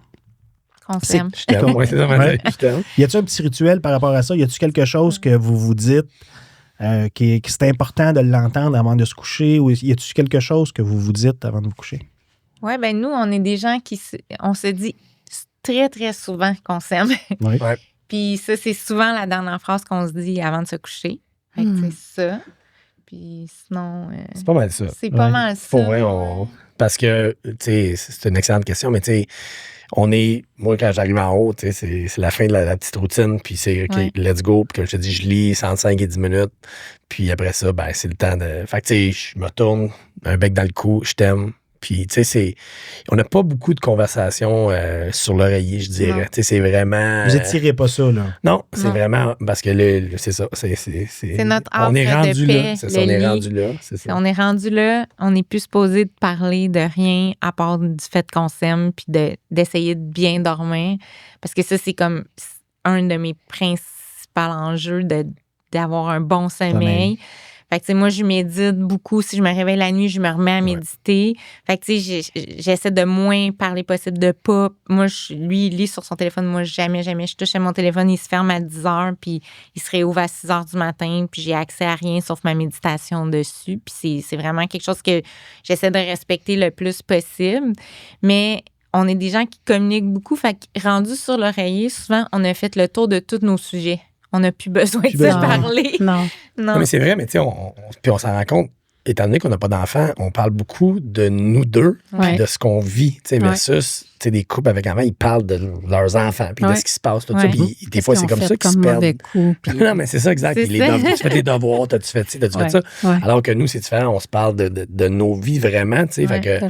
Qu'on s'aime. Je t'aime. Ouais, c'est ça, je t'aime. Y a-t-il un petit rituel par rapport à ça? Y a-t-il quelque chose que vous vous dites que c'est important de l'entendre avant de se coucher? Ou y a-t-il quelque chose que vous vous dites avant de vous coucher? Oui, nous, on est des gens on se dit très, très souvent qu'on s'aime. Oui. Puis ça, c'est souvent la dernière phrase qu'on se dit avant de se coucher. Fait que c'est ça. Puis sinon... c'est pas mal ça. C'est pas mal ça. Pour vrai, parce que, tu sais, c'est une excellente question, mais tu sais, moi, quand j'arrive en haut, c'est la fin de la petite routine, puis c'est OK, let's go. Puis comme je te dis, je lis entre 5 et 10 minutes. Puis après ça, c'est le temps de. Fait que, tu sais, je me tourne, un bec dans le cou, je t'aime. Puis, tu sais, on n'a pas beaucoup de conversations sur l'oreiller, je dirais. Tu sais, c'est vraiment. Vous étirez pas ça, là? Non, c'est vraiment. Parce que c'est ça. C'est notre havre on est rendu de paix, là. C'est ça, on est rendu là. C'est ça. On est rendu là. On n'est plus supposé de parler de rien à part du fait qu'on s'aime, puis d'essayer de bien dormir. Parce que ça, c'est comme un de mes principaux enjeux d'avoir un bon sommeil. Fait que, tu sais, moi, je médite beaucoup. Si je me réveille la nuit, je me remets à méditer. Fait que, tu sais, j'essaie de moins parler possible de pas. Moi, lui, il lit sur son téléphone. Moi, jamais. Je touche à mon téléphone. Il se ferme à 10 heures, puis il se réouvre à 6 heures du matin, puis j'ai accès à rien sauf ma méditation dessus. Puis c'est vraiment quelque chose que j'essaie de respecter le plus possible. Mais on est des gens qui communiquent beaucoup. Fait que, rendu sur l'oreiller, souvent, on a fait le tour de tous nos sujets. On n'a plus besoin de se parler. Non. Mais c'est vrai, mais tu sais, puis on s'en rend compte, étant donné qu'on n'a pas d'enfants, on parle beaucoup de nous deux, puis de ce qu'on vit, tu sais, versus des couples avec enfants, ils parlent de leurs enfants, puis de ce qui se passe, tout ça, puis des fois, c'est comme ça qu'ils se perdent. Non, mais c'est ça, exact. Puis tu fais des devoirs, t'as-tu fait ci, t'as-tu fait ça. Alors que nous, c'est différent, on se parle de nos vies vraiment, tu sais,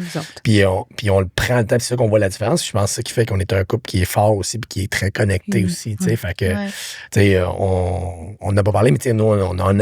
puis on le prend le temps, c'est ça qu'on voit la différence. Je pense que c'est ça qui fait qu'on est un couple qui est fort aussi, puis qui est très connecté aussi, tu sais, fait que, tu sais, on n'a pas parlé, mais tu sais, nous,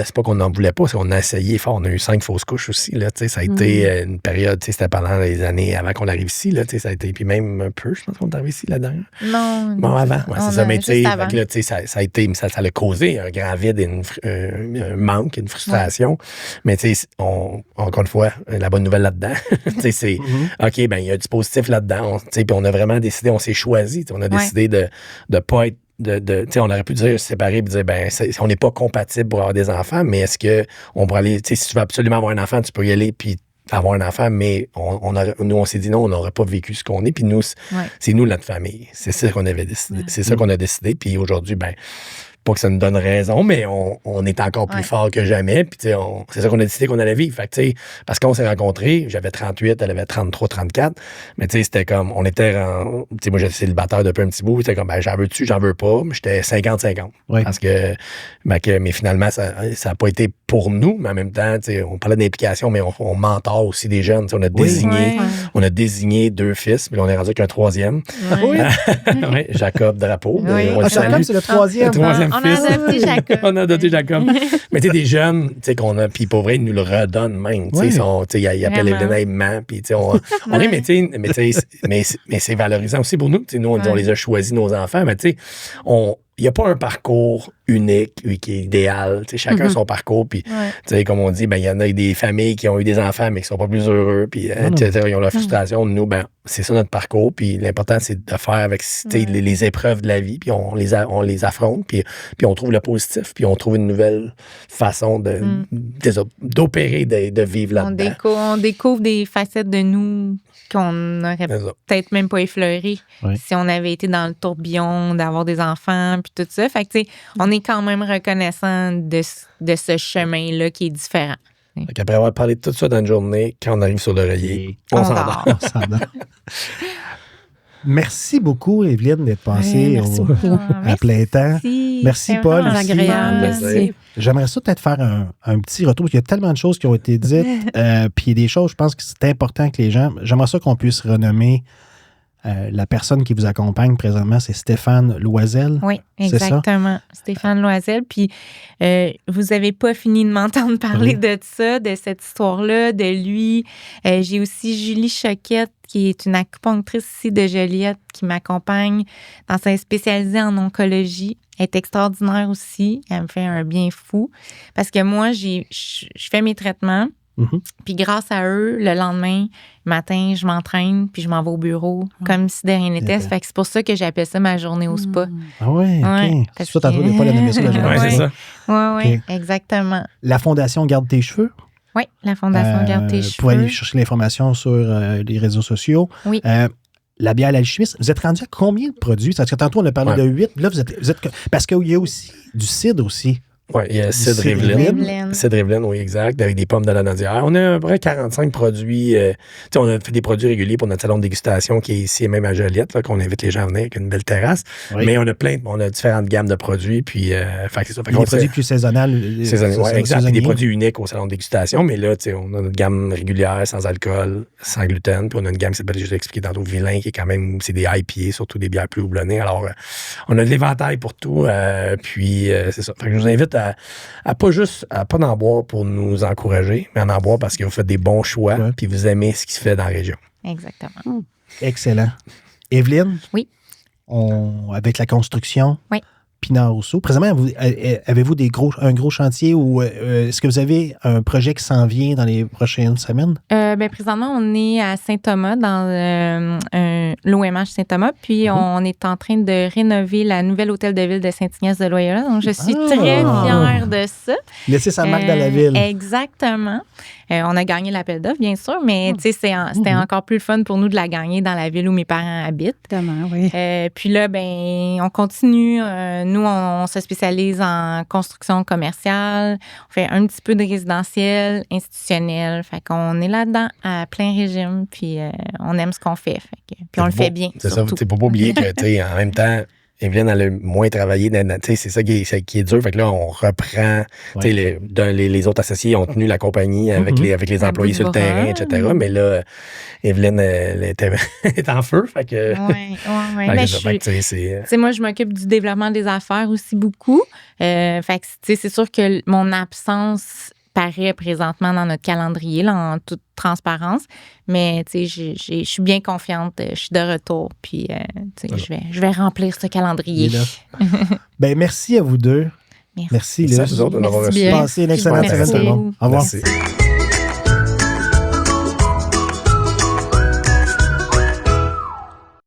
c'est pas qu'on n'en voulait pas, c'est qu'on a essayé fort, on a eu 5 fausses couches aussi, là, tu sais, ça a été une période, tu sais, c'était pendant les années avant qu'on arrive ici, là, tu sais, ça a été, puis même un peu, je pense qu'on est arrivé ici la dernière. Non. Bon, avant, c'est ça, mais tu sais, ça a été, ça a causé un grand vide, un manque, une frustration, mais tu sais, encore une fois, la bonne nouvelle là-dedans, tu sais, c'est, OK, il y a du positif là-dedans, tu sais, puis on a vraiment décidé, on s'est choisi, on a décidé de pas être on aurait pu dire séparer et dire on n'est pas compatible pour avoir des enfants, mais est-ce qu'on pourrait aller, si tu veux absolument avoir un enfant, tu peux y aller, puis avoir un enfant, mais nous, on s'est dit non, on n'aurait pas vécu ce qu'on est. Puis nous, c'est nous, notre famille. C'est ça qu'on avait décidé. C'est ça qu'on a décidé. Puis aujourd'hui, pas que ça nous donne raison, mais on est encore plus fort que jamais. Puis, c'est ça qu'on a décidé qu'on allait vivre. Fait que, parce qu'on s'est rencontrés, j'avais 38, elle avait 33, 34. Mais c'était comme, on était moi, j'étais célibataire depuis un petit bout. C'était comme, j'en veux-tu, j'en veux pas. Mais j'étais 50-50. Oui. Parce que, mais finalement, ça n'a pas été pour nous. Mais en même temps, on parlait d'implication, mais on mentor aussi des jeunes. On a désigné 2 fils, puis on est rendu avec un 3e. Oui. Jacob Drapeau. Jacob, c'est le 3e. On a adopté Jacob. On a adopté Jacob. Mais des jeunes qu'on a, puis pour vrai, ils nous le redonnent même. Ils appellent Evelyne maman, puis on est, mais c'est valorisant aussi pour nous. Nous, on les a choisis, nos enfants, mais il n'y a pas un parcours unique qui est idéal. Chacun son parcours. Puis, comme on dit, il y en a des familles qui ont eu des enfants, mais qui ne sont pas plus heureux. Puis, ils ont leur frustration. Nous, c'est ça notre parcours. Puis, l'important, c'est de faire avec les épreuves de la vie. Puis, on les affronte. Puis, on trouve le positif. Puis, on trouve une nouvelle façon d'opérer, de vivre là-dedans. On découvre des facettes de nous qu'on n'aurait peut-être même pas effleurées si on avait été dans le tourbillon d'avoir des enfants puis tout ça. Fait que, on est quand même reconnaissant de ce chemin-là qui est différent. Après avoir parlé de tout ça dans une journée, quand on arrive sur l'oreiller, on s'endort. Merci beaucoup, Evelyne, d'être passée à plein temps. Merci, Paul. Merci. Agréable. Merci. J'aimerais ça peut-être faire un petit retour, parce qu'il y a tellement de choses qui ont été dites. Puis il y a des choses, je pense que c'est important que les gens... J'aimerais ça qu'on puisse renommer la personne qui vous accompagne présentement, c'est Stéphane Loisel. Oui, exactement. Stéphane Loisel. Puis, vous n'avez pas fini de m'entendre parler de ça, de cette histoire-là, de lui. J'ai aussi Julie Choquette, qui est une acupunctrice ici de Joliette, qui m'accompagne dans sa spécialisée en oncologie. Elle est extraordinaire aussi. Elle me fait un bien fou. Parce que moi, je fais mes traitements. Puis grâce à eux, le lendemain, matin, je m'entraîne, puis je m'en vais au bureau, comme si de rien n'était. Fait que c'est pour ça que j'appelle ça ma journée au spa. Ah oui, OK. C'est ça, tantôt, il n'y a pas la nommé ça la journée. Oui, c'est ça. Oui, exactement. La Fondation Garde tes cheveux. Oui, la Fondation Garde tes cheveux. Pour aller chercher l'information sur les réseaux sociaux. Oui. La bière alchimiste, vous êtes rendu à combien de produits? Parce que tantôt, on a parlé de 8. Là, vous êtes parce qu'il y a aussi du cidre aussi. Oui, il y a cidre Evelyne. Cidre Evelyne, oui, exact, avec des pommes de la Nodière. On a à peu près 45 produits. On a fait des produits réguliers pour notre salon de dégustation qui est ici et même à Joliette, là, qu'on invite les gens à venir avec une belle terrasse. Oui. Mais on a différentes gammes de produits. Puis, c'est ça. Des produits plus saisonnels. Oui, exact. Des produits uniques au salon de dégustation. Mais là, on a une gamme régulière, sans alcool, sans gluten. Puis on a une gamme qui s'appelle, je l'ai expliqué tantôt, Vilain, qui est quand même, c'est des IPA, surtout des bières plus houblonnées. Alors, on a de l'éventail pour tout. Puis, c'est ça. Fait que je vous invite à pas en boire pour nous encourager, mais en boire parce que vous faites des bons choix puis vous aimez ce qui se fait dans la région. Exactement. Excellent. Evelyne? Oui. Avec la construction? Oui. Pinard-Rousseau. Présentement, avez-vous un gros chantier ou est-ce que vous avez un projet qui s'en vient dans les prochaines semaines? Présentement, on est à Saint-Thomas, dans l'OMH Saint-Thomas, puis on est en train de rénover la nouvelle hôtel de ville de Saint-Ignace-de-Loyola. Donc, je suis très fière de ça. Laisser sa marque dans la ville. Exactement. On a gagné l'appel d'offres, bien sûr, mais c'était encore plus fun pour nous de la gagner dans la ville où mes parents habitent. Évidemment, oui. Puis là, on continue. Nous, on se spécialise en construction commerciale. On fait un petit peu de résidentiel, institutionnel. Fait qu'on est là-dedans à plein régime, puis on aime ce qu'on fait. Puis on le fait bien. C'est surtout. Ça, il ne faut pas oublier que, en même temps, Evelyne, elle a moins travaillé. C'est ça qui est dur. Fait que là, on reprend. Les autres associés ont tenu la compagnie avec les employés sur le terrain, etc. Mais là, Evelyne, elle est en feu. Fait que. Moi, je m'occupe du développement des affaires aussi beaucoup. Fait que, c'est sûr que mon absence paraît présentement dans notre calendrier, là, en toute transparence. Mais, je suis bien confiante. Je suis de retour. Puis, je vais remplir ce calendrier. Merci à vous deux. Merci, Lys. Merci à vous autres de l'avoir reçu. Passez une excellente semaine, tout le monde. Au revoir. Merci.